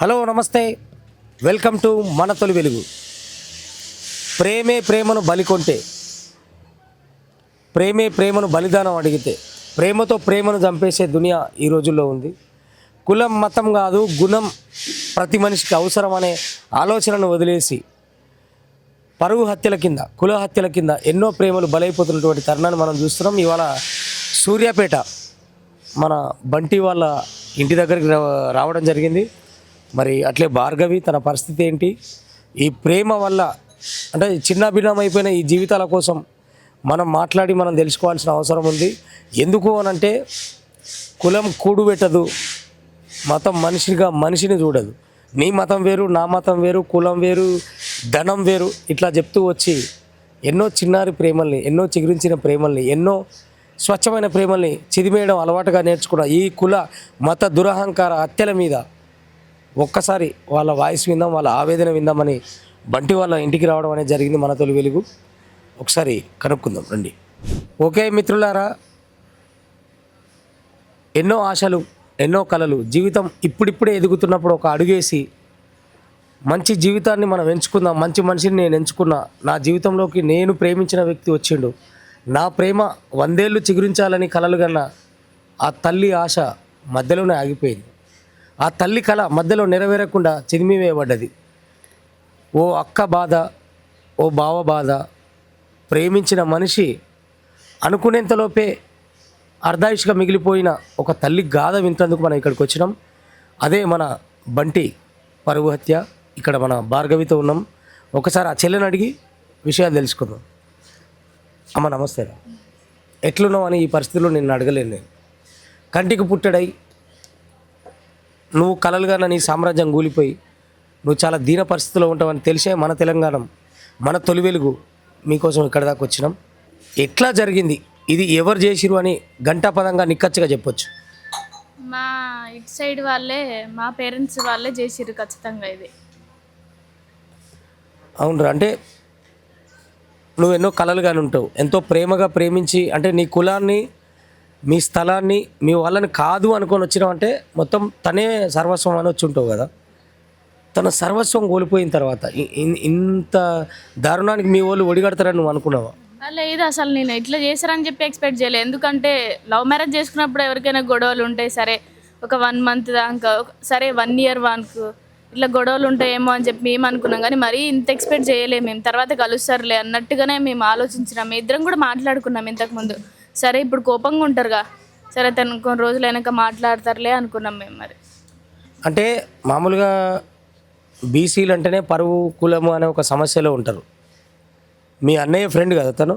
Hello నమస్తే, welcome to మన తొలి వెలుగు. ప్రేమే ప్రేమను బలికొంటే, ప్రేమే ప్రేమను బలిదానం అడిగితే, ప్రేమతో ప్రేమను చంపేసే దునియా ఈ రోజుల్లో ఉంది. కులం మతం కాదు, గుణం ప్రతి మనిషికి అవసరం అనే ఆలోచనను వదిలేసి పరువు హత్యల కింద, కుల హత్యల కింద ఎన్నో ప్రేమలు బలైపోతున్నటువంటి తరుణాన్ని మనం చూస్తున్నాం. ఇవాళ సూర్యాపేట మన బంటి వాళ్ళ ఇంటి దగ్గరికి రావడం జరిగింది. మరి అట్లే భార్గవి, తన పరిస్థితి ఏంటి, ఈ ప్రేమ వల్ల అంటే చిన్న భిన్నమైపోయిన ఈ జీవితాల కోసం మనం మాట్లాడి మనం తెలుసుకోవాల్సిన అవసరం ఉంది. ఎందుకు అనంటే కులం కూడుబెట్టదు, మతం మనిషిని చూడదు. నీ మతం వేరు, నా మతం వేరు, కులం వేరు, ధనం వేరు, ఇట్లా చెప్తూ వచ్చి ఎన్నో చిన్నారి ప్రేమల్ని, ఎన్నో చిగురించిన ప్రేమల్ని, ఎన్నో స్వచ్ఛమైన ప్రేమల్ని చిదిమేయడం అలవాటుగా నేర్చుకున్న ఈ కుల మత దురహంకార హత్యల మీద ఒక్కసారి వాళ్ళ వాయిస్ విందాం, వాళ్ళ ఆవేదన విందామని బంటి వాళ్ళ ఇంటికి రావడం అనేది జరిగింది. మన తొలి వెలుగు ఒకసారి కనుక్కుందాం రండి. ఓకే మిత్రులారా, ఎన్నో ఆశలు, ఎన్నో కలలు, జీవితం ఇప్పుడిప్పుడే ఎదుగుతున్నప్పుడు ఒక అడుగేసి మంచి జీవితాన్ని మనం ఎంచుకుందాం, మంచి మనిషిని నేను ఎంచుకున్నా, నా జీవితంలోకి నేను ప్రేమించిన వ్యక్తి వచ్చిండు, నా ప్రేమ 100 ఏళ్ళు చిగురించాలని కలలు కన్నా ఆ తల్లి ఆశ మధ్యలోనే ఆగిపోయింది. ఆ తల్లి కళ మధ్యలో నెరవేరకుండా చిదిమివేయబడ్డది. ఓ అక్క బాధ, ఓ బావ బాధ, ప్రేమించిన మనిషి అనుకునేంతలోపే అర్ధాయుష్గా మిగిలిపోయిన ఒక తల్లి గాథ వింటందుకు మనం ఇక్కడికి వచ్చినాం. అదే మన బంటి పరువు హత్య. ఇక్కడ మన భార్గవితో ఉన్నాం. ఒకసారి ఆ చెల్లెని అడిగి విషయాలు తెలుసుకుందాం. అమ్మ నమస్తే. ఎట్లున్నావు అని ఈ పరిస్థితిలో నిన్ను అడగలేను నేను. కంటికి పుట్టడై నువ్వు కలలుగా నీ సామ్రాజ్యం కూలిపోయి నువ్వు చాలా దీన పరిస్థితిలో ఉంటావని తెలిసే మన తెలంగాణ, మన తొలి వెలుగు మీకోసం ఇక్కడ దాకా వచ్చినాం. ఎట్లా జరిగింది, ఇది ఎవరు చేసిరు అని గంటాపదంగా నిక్కచ్చిగా చెప్పొచ్చు. మా ఇటు సైడ్ వాళ్ళే, మా పేరెంట్స్ వాళ్ళే చేసిర్రు ఖచ్చితంగా ఇది. అవునరా, అంటే నువ్వు ఎన్నో కలలుగానే ఉంటావు, ఎంతో ప్రేమగా ప్రేమించి, అంటే నీ కులాన్ని, మీ స్థలాన్ని, మీ వాళ్ళని కాదు అనుకొని వచ్చినావంటే మొత్తం తనే సర్వస్వం అని వచ్చి ఉంటావు కదా. తన సర్వస్వం కోల్పోయిన తర్వాత ఇంత దారుణానికి మీ వాళ్ళు ఒడిగడతారని నువ్వు అనుకున్నావా? లేదు, అసలు నేను ఇట్లా చేశారని చెప్పి ఎక్స్పెక్ట్ చేయలేదు. ఎందుకంటే లవ్ మ్యారేజ్ చేసుకున్నప్పుడు ఎవరికైనా గొడవలు ఉంటాయి, సరే ఒక 1 మంత్ దాకా, సరే 1 ఇయర్ వానికి ఇట్లా గొడవలు ఉంటాయేమో అని చెప్పి మేము అనుకున్నాం. కానీ మరీ ఇంత ఎక్స్పెక్ట్ చేయలేము మేము. తర్వాత కలుస్తారులే అన్నట్టుగానే మేము ఆలోచించినాం. మేము ఇద్దరం కూడా మాట్లాడుకున్నాం ఇంతకుముందు. సరే ఇప్పుడు కోపంగా ఉంటారుగా, సరే తను కొన్ని రోజులు అయినాక మాట్లాడతారులే అనుకున్నాం మేము. మరి అంటే మామూలుగా బీసీలు అంటేనే పరువు, కులము అనే ఒక సమస్యలో ఉంటారు. మీ అన్నయ్య ఫ్రెండ్ కదా తను.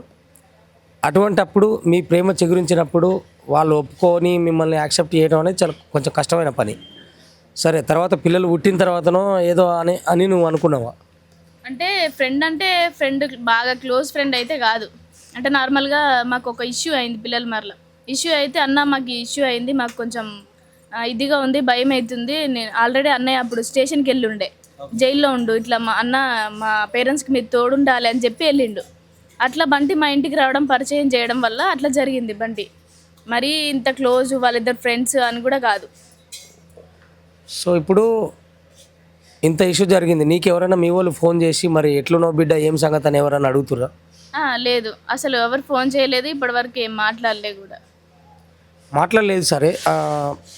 అటువంటప్పుడు మీ ప్రేమ చిగురించినప్పుడు వాళ్ళు ఒప్పుకొని మిమ్మల్ని యాక్సెప్ట్ చేయడం అనేది చాలా కొంచెం కష్టమైన పని. సరే, తర్వాత పిల్లలు పుట్టిన తర్వాతనో ఏదో అని నువ్వు అనుకున్నావా? అంటే ఫ్రెండ్ బాగా క్లోజ్ ఫ్రెండ్ అయితే కాదు. అంటే నార్మల్గా మాకు ఒక ఇష్యూ అయింది, పిల్లల మరల ఇష్యూ అయితే, అన్న మాకు ఇష్యూ అయింది, మాకు కొంచెం ఇదిగా ఉంది, భయం అవుతుంది. నేను ఆల్రెడీ అన్నయ్య అప్పుడు స్టేషన్కి వెళ్ళి ఉండే, జైల్లో ఉండు, ఇట్లా మా అన్న మా పేరెంట్స్కి మీరు తోడుండాలి అని చెప్పి వెళ్ళిండు. అట్లా బంటి మా ఇంటికి రావడం, పరిచయం చేయడం వల్ల అట్లా జరిగింది. బంటి మరీ ఇంత క్లోజ్, వాళ్ళిద్దరు ఫ్రెండ్స్ అని కూడా కాదు. సో ఇప్పుడు ఇంత ఇష్యూ జరిగింది, నీకు ఎవరైనా మీ వాళ్ళు ఫోన్ చేసి మరి ఎట్లునో బిడ్డ ఏం సంగతి అని ఎవరైనా అడుగుతుర్రా? లేదు, అసలు ఎవరు ఫోన్ చేయలేదు, ఇప్పటివరకు ఏం మాట్లాడలేదు కూడా. మాట్లాడలేదు. సరే,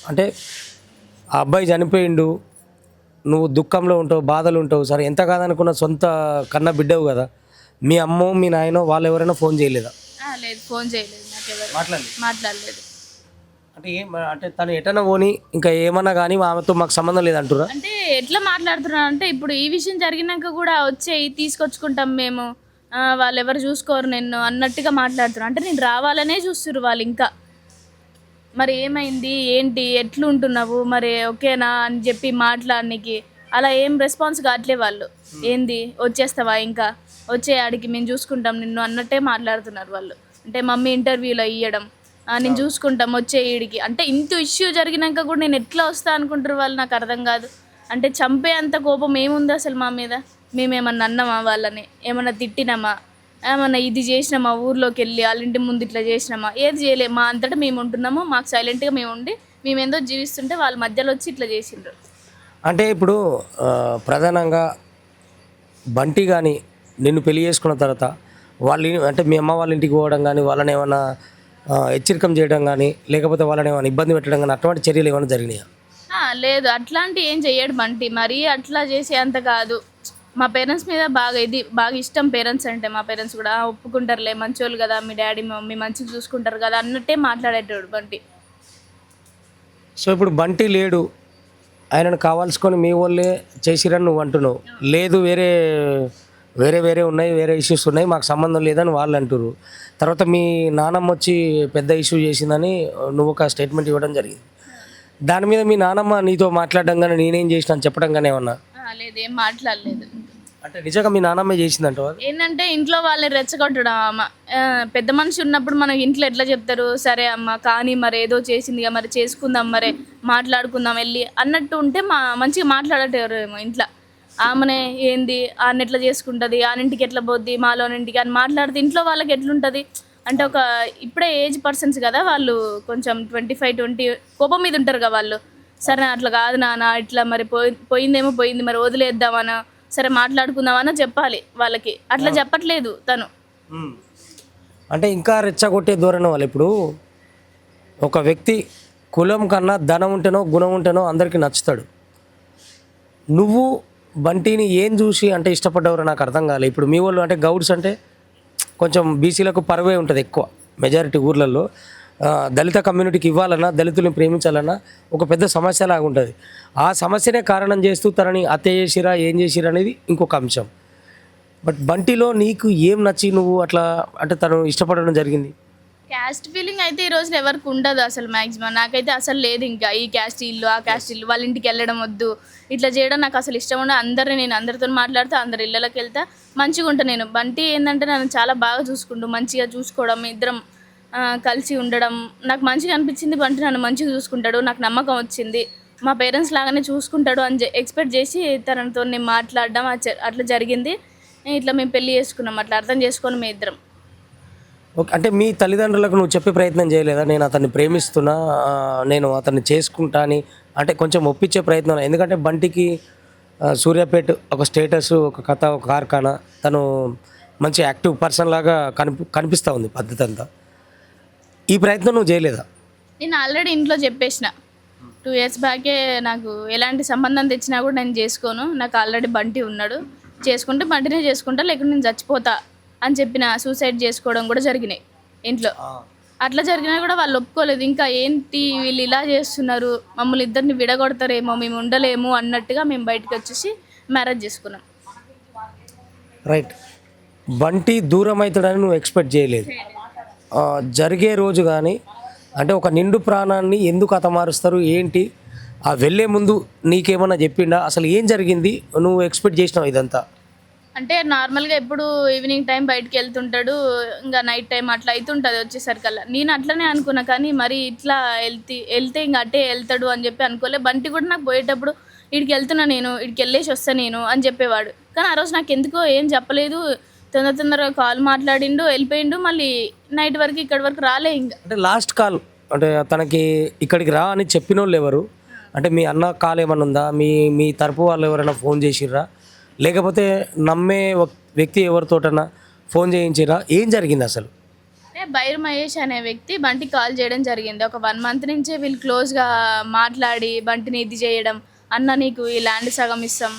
అంటే ఆ అబ్బాయి చనిపోయిండు, నువ్వు దుఃఖంలో ఉంటావు, బాధలు ఉంటావు. సరే, ఎంత కాదనుకున్న సొంత కన్న బిడ్డవు కదా, మీ అమ్మో మీ నాయనో వాళ్ళు ఎవరైనా ఫోన్ చేయలేదా? లేదు, ఫోన్ చేయలేదు, నాకు ఎవరు మాట్లాడలేదు. అంటే అంటే తను ఎటన్నా పోని ఇంకా ఏమన్నా కానీ ఆమెతో మాకు సంబంధం లేదంటురా? అంటే ఎట్లా మాట్లాడుతున్నారు అంటే, ఇప్పుడు ఈ విషయం జరిగినాక కూడా వచ్చేయి తీసుకొచ్చుకుంటాం మేము, వాళ్ళు ఎవరు చూసుకోరు నిన్ను అన్నట్టుగా మాట్లాడుతున్నారు. అంటే నేను రావాలనే చూస్తున్నారు వాళ్ళు. ఇంకా మరి ఏమైంది ఏంటి ఎట్లుంటున్నావు మరి ఓకేనా అని చెప్పి మాట్లాడడానికి అలా ఏం రెస్పాన్స్ కావట్లే వాళ్ళు. ఏంది వచ్చేస్తావా, ఇంకా వచ్చేయాడికి మేము చూసుకుంటాం నిన్ను అన్నట్టే మాట్లాడుతున్నారు వాళ్ళు. అంటే మమ్మీ ఇంటర్వ్యూలో ఇవ్వడం, నేను చూసుకుంటాం వచ్చే ఈడికి. అంటే ఇంత ఇష్యూ జరిగినాక కూడా నేను ఎట్లా వస్తా అనుకుంటారు వాళ్ళు, నాకు అర్థం కాదు. అంటే చంపే అంత కోపం ఏముంది అసలు మా మీద? మేమేమన్నా అన్నామా వాళ్ళని? ఏమన్నా తిట్టినామా? ఏమన్నా ఇది చేసినామా? ఊర్లోకి వెళ్ళి వాళ్ళ ఇంటి ముందు ఇట్లా చేసినామా? ఏది చేయలే. మా అంతటా మేము ఉంటున్నాము, మాకు సైలెంట్గా మేము ఉండి మేమేందో జీవిస్తుంటే వాళ్ళ మధ్యలో వచ్చి ఇట్లా చేసిండ్రు. అంటే ఇప్పుడు ప్రధానంగా బంటి కానీ నిన్ను పెళ్లి చేసుకున్న తర్వాత అంటే మీ అమ్మ వాళ్ళ ఇంటికి పోవడం కానీ వాళ్ళని ఏమైనా హెచ్చరికం చేయడం కానీ లేకపోతే వాళ్ళని ఏమైనా ఇబ్బంది పెట్టడం కానీ అటువంటి చర్యలు ఏమైనా జరిగినాయా? లేదు అట్లాంటి ఏం చెయ్యడు బంటి, మరీ అట్లా చేసే అంత కాదు. మా పేరెంట్స్ మీద బాగా ఇష్టం పేరెంట్స్ అంటే. మా పేరెంట్స్ కూడా ఒప్పుకుంటారులే, మంచోళ్ళు కదా, మీ డాడీ మమ్మీ మంచిగా చూసుకుంటారు కదా అన్నట్టే మాట్లాడేటోడు బంటి. సో ఇప్పుడు బంటి లేడు, ఆయనను కావాల్సుకొని మీ వాళ్ళే చేసిరని నువ్వు అంటున్నావు. లేదు వేరే వేరే వేరే ఉన్నాయి, వేరే ఇష్యూస్ ఉన్నాయి, మాకు సంబంధం లేదని వాళ్ళు అంటున్నారు. తర్వాత మీ నానమ్మ వచ్చి పెద్ద ఇష్యూ చేసిందని నువ్వు ఒక స్టేట్మెంట్ ఇవ్వడం జరిగింది. దాని మీద మీ నానమ్మ నీతో మాట్లాడడం కానీ నేనేం చేసిన అని చెప్పడం కానీ ఏమన్నా? లేదు, ఏం మాట్లాడలేదు. అంటే నిజంగా మీ నానమ్మే చేసిందంట? ఏంటంటే ఇంట్లో వాళ్ళని రెచ్చగొట్టడం. అమ్మ పెద్ద మనిషి ఉన్నప్పుడు మనకి ఇంట్లో ఎట్లా చెప్తారు, సరే అమ్మ కానీ మరి ఏదో చేసిందిగా మరి చేసుకుందాం, మరి మాట్లాడుకుందాం వెళ్ళి అన్నట్టు ఉంటే మంచిగా మాట్లాడేటేమో ఇంట్లో. ఆమెనే ఏంది ఆయన ఎట్లా చేసుకుంటుంది, ఆనింటికి ఎట్లా పోద్ది, మాలోనింటికి అని మాట్లాడితే ఇంట్లో వాళ్ళకి ఎట్లుంటుంది అంటే, ఇప్పుడే ఏజ్ పర్సన్స్ కదా వాళ్ళు, కొంచెం 25-20 కోపం మీద ఉంటారు కదా వాళ్ళు. సరే అట్లా కాదు నాన్న, ఇట్లా మరి పోయిందేమో పోయింది, మరి వదిలేద్దామనా, సరే మాట్లాడుకుందామన్నా చెప్పాలి వాళ్ళకి. అట్లా చెప్పట్లేదు తను. అంటే ఇంకా రెచ్చగొట్టే ధోరణి వాళ్ళు. ఇప్పుడు ఒక వ్యక్తి కులం కన్నా ధనం ఉంటేనో గుణం ఉంటేనో అందరికీ నచ్చుతాడు. నువ్వు బంటిని ఏం చూసి అంటే ఇష్టపడ్డవరో నాకు అర్థం కాలేదు. ఇప్పుడు మీ వాళ్ళు అంటే గౌడ్స్ అంటే కొంచెం బీసీలకు పరవే ఉంటుంది ఎక్కువ, మెజారిటీ ఊర్లలో. దళిత కమ్యూనిటీకి ఇవ్వాలన్నా, దళితులను ప్రేమించాలన్నా ఒక పెద్ద సమస్యలాగా ఉంటుంది. ఆ సమస్యనే కారణం చేస్తూ తనని హత్య చేసిరా ఏం చేసిరా అనేది ఇంకొక అంశం. బట్ బంటిలో నీకు ఏం నచ్చి నువ్వు అట్లా అంటే తను ఇష్టపడడం జరిగింది? క్యాస్ట్ ఫీలింగ్ అయితే ఈ రోజున ఎవరికి ఉండదు అసలు. మ్యాక్సిమం నాకైతే అసలు లేదు. ఇంకా ఈ క్యాస్ట్ ఇల్లు, ఆ క్యాస్ట్ ఇల్లు, వాళ్ళ ఇంటికి వెళ్ళడం వద్దు, ఇట్లా చేయడం నాకు అసలు ఇష్టం ఉండదు. నేను అందరితో మాట్లాడుతూ అందరి ఇళ్ళకి వెళ్తా, మంచిగా ఉంటాను నేను. బంటి ఏంటంటే నన్ను చాలా బాగా చూసుకుంటూ మంచిగా చూసుకోవడం, ఇద్దరం కలిసి ఉండడం నాకు మంచిగా అనిపించింది. బంటి నన్ను మంచిగా చూసుకుంటాడు, నాకు నమ్మకం వచ్చింది. మా పేరెంట్స్ లాగానే చూసుకుంటాడు అని ఎక్స్పెక్ట్ చేసి తనతో నేను మాట్లాడడం అట్లా జరిగింది. ఇట్లా మేము పెళ్లి చేసుకున్నాం, అట్లా అర్థం చేసుకొని మేము ఇద్దరం. ఓకే. అంటే మీ తల్లిదండ్రులకు నువ్వు చెప్పే ప్రయత్నం చేయలేదా, నేను అతన్ని ప్రేమిస్తున్నా, నేను అతన్ని చేసుకుంటా అని? అంటే కొంచెం ఒప్పించే ప్రయత్నం. ఎందుకంటే బంటికి సూర్యాపేట ఒక స్టేటస్, ఒక కథ, ఒక కార్ఖానా, తను మంచి యాక్టివ్ పర్సన్ లాగా కనిపిస్తూ ఉంది పద్ధతి అంతా. ఈ ప్రయత్నం నువ్వు చేయలేదా? నేను ఆల్రెడీ ఇంట్లో చెప్పేసిన 2 years బ్యాకే, నాకు ఎలాంటి సంబంధం తెచ్చినా కూడా నేను చేసుకోను, నాకు ఆల్రెడీ బంటి ఉన్నాడు, చేసుకుంటే బంటినే చేసుకుంటా, లేకుంటే నేను చచ్చిపోతా అని చెప్పిన. సూసైడ్ చేసుకోవడం కూడా జరిగినాయి ఇంట్లో. అట్లా జరిగినా కూడా వాళ్ళు ఒప్పుకోలేదు. ఇంకా ఏంటి వీళ్ళు ఇలా చేస్తున్నారు, మమ్మల్ని ఇద్దరిని విడగొడతారేమో, మేము ఉండలేము అన్నట్టుగా మేము బయటకు వచ్చేసి మ్యారేజ్ చేసుకున్నాం. రైట్. బంటి దూరం అవుతాడని నువ్వు ఎక్స్పెక్ట్ చేయలేదు. జరిగే రోజు కానీ అంటే ఒక నిండు ప్రాణాన్ని ఎందుకు హతమారుస్తారు ఏంటి, ఆ వెళ్ళే ముందు నీకేమన్నా చెప్పిండా, అసలు ఏం జరిగింది, నువ్వు ఎక్స్పెక్ట్ చేసినావు ఇదంతా? అంటే నార్మల్గా ఎప్పుడు ఈవినింగ్ టైం బయటికి వెళ్తుంటాడు, ఇంకా నైట్ టైం అట్లా అవుతుంటుంది వచ్చేసరికల్లా. నేను అట్లనే అనుకున్నా, కానీ మరి ఇట్లా వెళ్తే ఇంకా అట్టే వెళ్తాడు అని చెప్పి అనుకోలే. బంటి కూడా నాకు పోయేటప్పుడు ఇక్కడికి వెళ్తున్నా నేను, ఇక్కడికి వెళ్ళేసి వస్తాను నేను అని చెప్పేవాడు. కానీ ఆ రోజు నాకు ఎందుకో ఏం చెప్పలేదు, తొందరగా కాల్ మాట్లాడిండు, వెళ్ళిపోయిండు. మళ్ళీ నైట్ వరకు ఇక్కడి వరకు రాలే. ఇంకా అంటే లాస్ట్ కాల్ అంటే తనకి ఇక్కడికి రా అని చెప్పిన వాళ్ళు ఎవరు? అంటే మీ అన్న కాల్ ఏమన్నా ఉందా, మీ తరపు వాళ్ళు ఎవరైనా ఫోన్ చేసిర్రా, లేకపోతే నమ్మే వ్యక్తి ఎవరితోటన్నా ఫోన్ చేయించిరా, ఏం జరిగింది అసలు? బైర్ మహేష్ అనే వ్యక్తి బంటికి కాల్ చేయడం జరిగింది. ఒక 1 month నుంచే వీళ్ళు క్లోజ్గా మాట్లాడి బంటిని ఇది చేయడం, అన్న నీకు ఈ ల్యాండ్ సగం ఇస్తాం,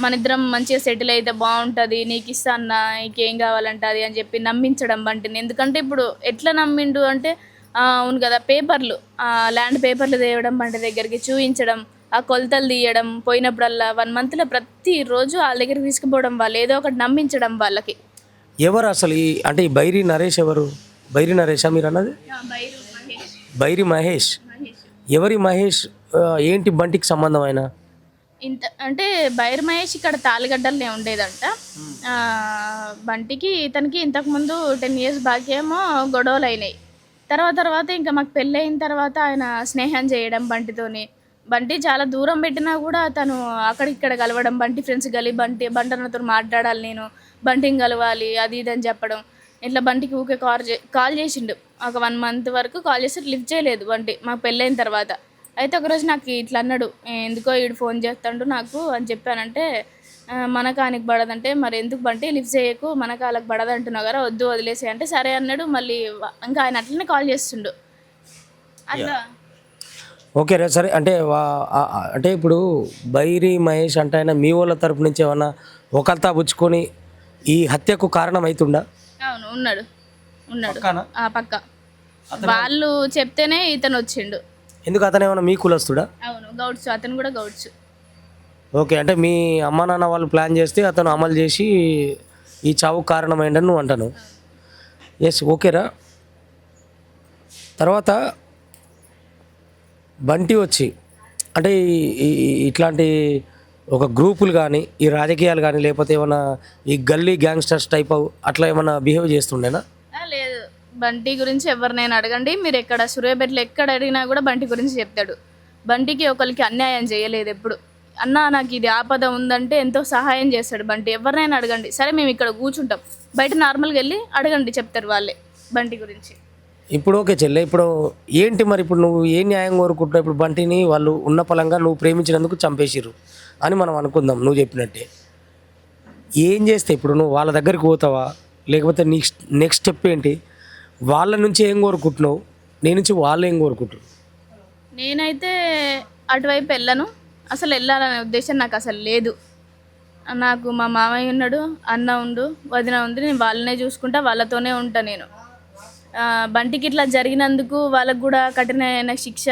మన ఇద్దరం మంచిగా సెటిల్ అయితే బాగుంటుంది, నీకు ఇస్తా అన్న, నీకేం కావాలంటే అది అని చెప్పి నమ్మించడం బంటిని. ఎందుకంటే ఇప్పుడు ఎట్లా నమ్మిండు అంటే, అవును కదా, పేపర్లు, ల్యాండ్ పేపర్లు తేవడం, బంటి దగ్గరికి చూపించడం, ఆ కొలతలు తీయడం, పోయినప్పుడల్లా 1 monthలో ప్రతిరోజు వాళ్ళ దగ్గరికి తీసుకుపోవడం, వాళ్ళు ఏదో ఒకటి నమ్మించడం వాళ్ళకి. ఎవరు అసలు అంటే ఈ బైరి నరేష్ ఎవరు? బైరి నరేషా మీరు అన్నది? బైరి మహేష్. ఎవరి మహేష్? ఏంటి బంటికి సంబంధం అయినా? అంటే బైర్ మహేష్ ఇక్కడ తాలిగడ్డలనే ఉండేదంట. బంటికి ఇతనికి ఇంతకుముందు 10 years బ్యాక్ ఏమో గొడవలు అయినాయి. తర్వాత ఇంకా మాకు పెళ్ళి అయిన తర్వాత ఆయన స్నేహం చేయడం బంటితోని. బంటి చాలా దూరం పెట్టినా కూడా తను అక్కడిక్కడ కలవడం, బంటి ఫ్రెండ్స్ బంటన్నతో మాట్లాడాలి, నేను బంటిని కలవాలి అది ఇది అని చెప్పడం. ఇట్లా బంటికి ఊకే కాల్ చేసిండు. ఒక 1 month వరకు కాల్ చేస్తే లిఫ్ట్ చేయలేదు బంటి మాకు పెళ్ళైన తర్వాత. అయితే ఒకరోజు నాకు ఇట్లా అన్నాడు, ఎందుకో ఈడు ఫోన్ చేస్తాడు నాకు అని చెప్పానంటే, మన కానికి పడదంటే, మరి ఎందుకు బంటి లిఫ్ట్ చేయకు, మన కాళ్ళకి పడదు అంటున్నావు కదా, వద్దు వదిలేసే అంటే సరే అన్నాడు. మళ్ళీ ఇంకా ఆయన అట్లనే కాల్ చేస్తుండు అట్లా. ఓకే రే సరే. అంటే అంటే ఇప్పుడు బైరి మహేష్ అంటే ఆయన మీ వాళ్ళ తరపు నుంచి ఏమన్నా ఒకల్తా పుచ్చుకొని ఈ హత్యకు కారణం అవుతుండా? అవును, ఉన్నాడు ఉన్నాడు పక్కానా? పక్క. వాళ్ళు చెప్తేనే ఇతను వచ్చిండు. ఎందుకు అతను ఏమన్నా మీ కులస్తుడా? అవును, గౌడ్స్, అతను కూడా గౌడ్స్. ఓకే, అంటే మీ అమ్మ నాన్న వాళ్ళు ప్లాన్ చేస్తే అతను అమలు చేసి ఈ చావుకు కారణమైందని నువ్వు అంటాను. ఎస్, ఓకేరా. తర్వాత బంటి వచ్చి అంటే ఇట్లాంటి ఒక గ్రూపులు కానీ ఈ రాజకీయాలు కానీ లేకపోతే ఏమన్నా ఈ గల్లీ గ్యాంగ్స్టర్స్ టైప్ అట్లా ఏమన్నా బిహేవ్ చేస్తుండేనా? లేదు, బంటి గురించి ఎవరినైనా అడగండి మీరు, ఎక్కడ సూర్యాపేటలో ఎక్కడ అడిగినా కూడా బంటి గురించి చెప్తాడు. బంటికి ఒకరికి అన్యాయం చేయలేదు ఎప్పుడు. అన్న నాకు ఇది ఆపద ఉందంటే ఎంతో సహాయం చేస్తాడు బంటి. ఎవరినైనా అడగండి. సరే మేము ఇక్కడ కూర్చుంటాం, బయట నార్మల్గా వెళ్ళి అడగండి, చెప్తారు వాళ్ళే బంటి గురించి. ఇప్పుడు ఓకే చెల్లె, ఇప్పుడు ఏంటి మరి ఇప్పుడు నువ్వు ఏ న్యాయం కోరుకుంటున్నావు? ఇప్పుడు బంటిని వాళ్ళు ఉన్న పలంగా నువ్వు ప్రేమించినందుకు చంపేసిర్రు అని మనం అనుకుందాం నువ్వు చెప్పినట్టే. ఏం చేస్తే ఇప్పుడు నువ్వు వాళ్ళ దగ్గరికి పోతావా, లేకపోతే నెక్స్ట్ స్టెప్ ఏంటి? వాళ్ళ నుంచి ఏం కోరుకుంటున్నావు, నీ నుంచి వాళ్ళు ఏం కోరుకుంటున్నారు? నేనైతే అటువైపు వెళ్ళను, అసలు వెళ్ళాలనే ఉద్దేశం నాకు అసలు లేదు. నాకు మా మామయ్య ఉన్నాడు, అన్న ఉండు, వదిన ఉంది, నేను వాళ్ళనే చూసుకుంటా, వాళ్ళతోనే ఉంటా నేను. బంటికి ఇట్లా జరిగినందుకు వాళ్ళకు కూడా కఠినమైన శిక్ష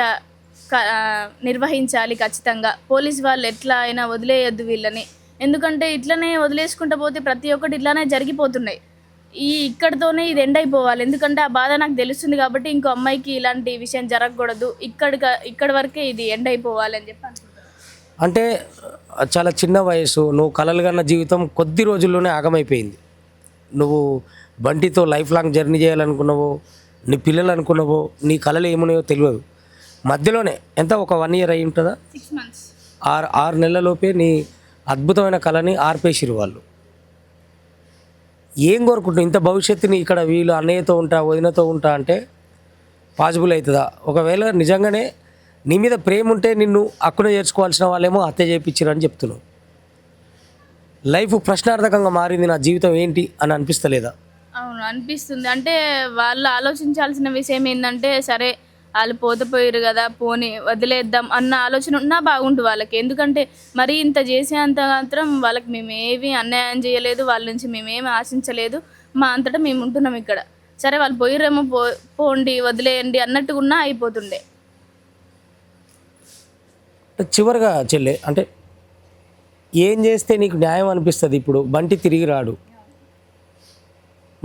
నిర్వహించాలి ఖచ్చితంగా. పోలీస్ వాళ్ళు ఎట్లా అయినా వదిలేయొద్దు వీళ్ళని, ఎందుకంటే ఇట్లనే వదిలేసుకుంటూ పోతే ప్రతి ఒక్కటి ఇట్లానే జరిగిపోతున్నాయి. ఇక్కడితోనే ఇది ఎండ్ అయిపోవాలి, ఎందుకంటే ఆ బాధ నాకు తెలుస్తుంది కాబట్టి ఇంకో అమ్మాయికి ఇలాంటి విషయం జరగకూడదు, ఇక్కడి వరకే ఇది ఎండ్ అయిపోవాలి అని చెప్పి అనుకుంటున్నాను. అంటే చాలా చిన్న వయసు, నువ్వు కలలు కన్న జీవితం కొద్ది రోజుల్లోనే ఆగమైపోయింది. నువ్వు బంటితో లైఫ్ లాంగ్ జర్నీ చేయాలనుకున్నావో, నీ పిల్లలు అనుకున్నావో, నీ కళలు ఏమున్నాయో తెలియదు. మధ్యలోనే ఎంత ఒక 1 year అయి ఉంటుందా, 6 months, 6 నెలలలోపే నీ అద్భుతమైన కళని ఆర్పేసిరు వాళ్ళు. ఏం కోరుకుంటున్నావు? ఇంత భవిష్యత్తుని ఇక్కడ వీళ్ళు అన్నయ్యతో ఉంటా వదినతో ఉంటా అంటే పాసిబుల్ అవుతుందా? ఒకవేళ నిజంగానే నీ మీద ప్రేమ ఉంటే నిన్ను అక్కున చేర్చుకోవాల్సిన వాళ్ళేమో హత్య చేయించారు అని చెప్తున్నావు. లైఫ్ ప్రశ్నార్థకంగా మారింది, నా జీవితం ఏంటి అని అనిపిస్తలేదా? అవును అనిపిస్తుంది. అంటే వాళ్ళు ఆలోచించాల్సిన విషయం ఏంటంటే, సరే వాళ్ళు పోయిరు కదా, పోనీ వదిలేద్దాం అన్న ఆలోచన ఉన్నా బాగుండు వాళ్ళకి. ఎందుకంటే మరీ ఇంత చేసేంత మాత్రం వాళ్ళకి మేము ఏమీ అన్యాయం చేయలేదు, వాళ్ళ నుంచి మేమేమి ఆశించలేదు, మా అంతటా మేము ఉంటున్నాం ఇక్కడ. సరే వాళ్ళు పోయిరేమో, పోండి వదిలేయండి అన్నట్టుగా ఉన్నా అయిపోతుండే. చివరిగా చెల్లె, అంటే ఏం చేస్తే నీకు న్యాయం అనిపిస్తుంది? ఇప్పుడు బంటి తిరిగి రాడు,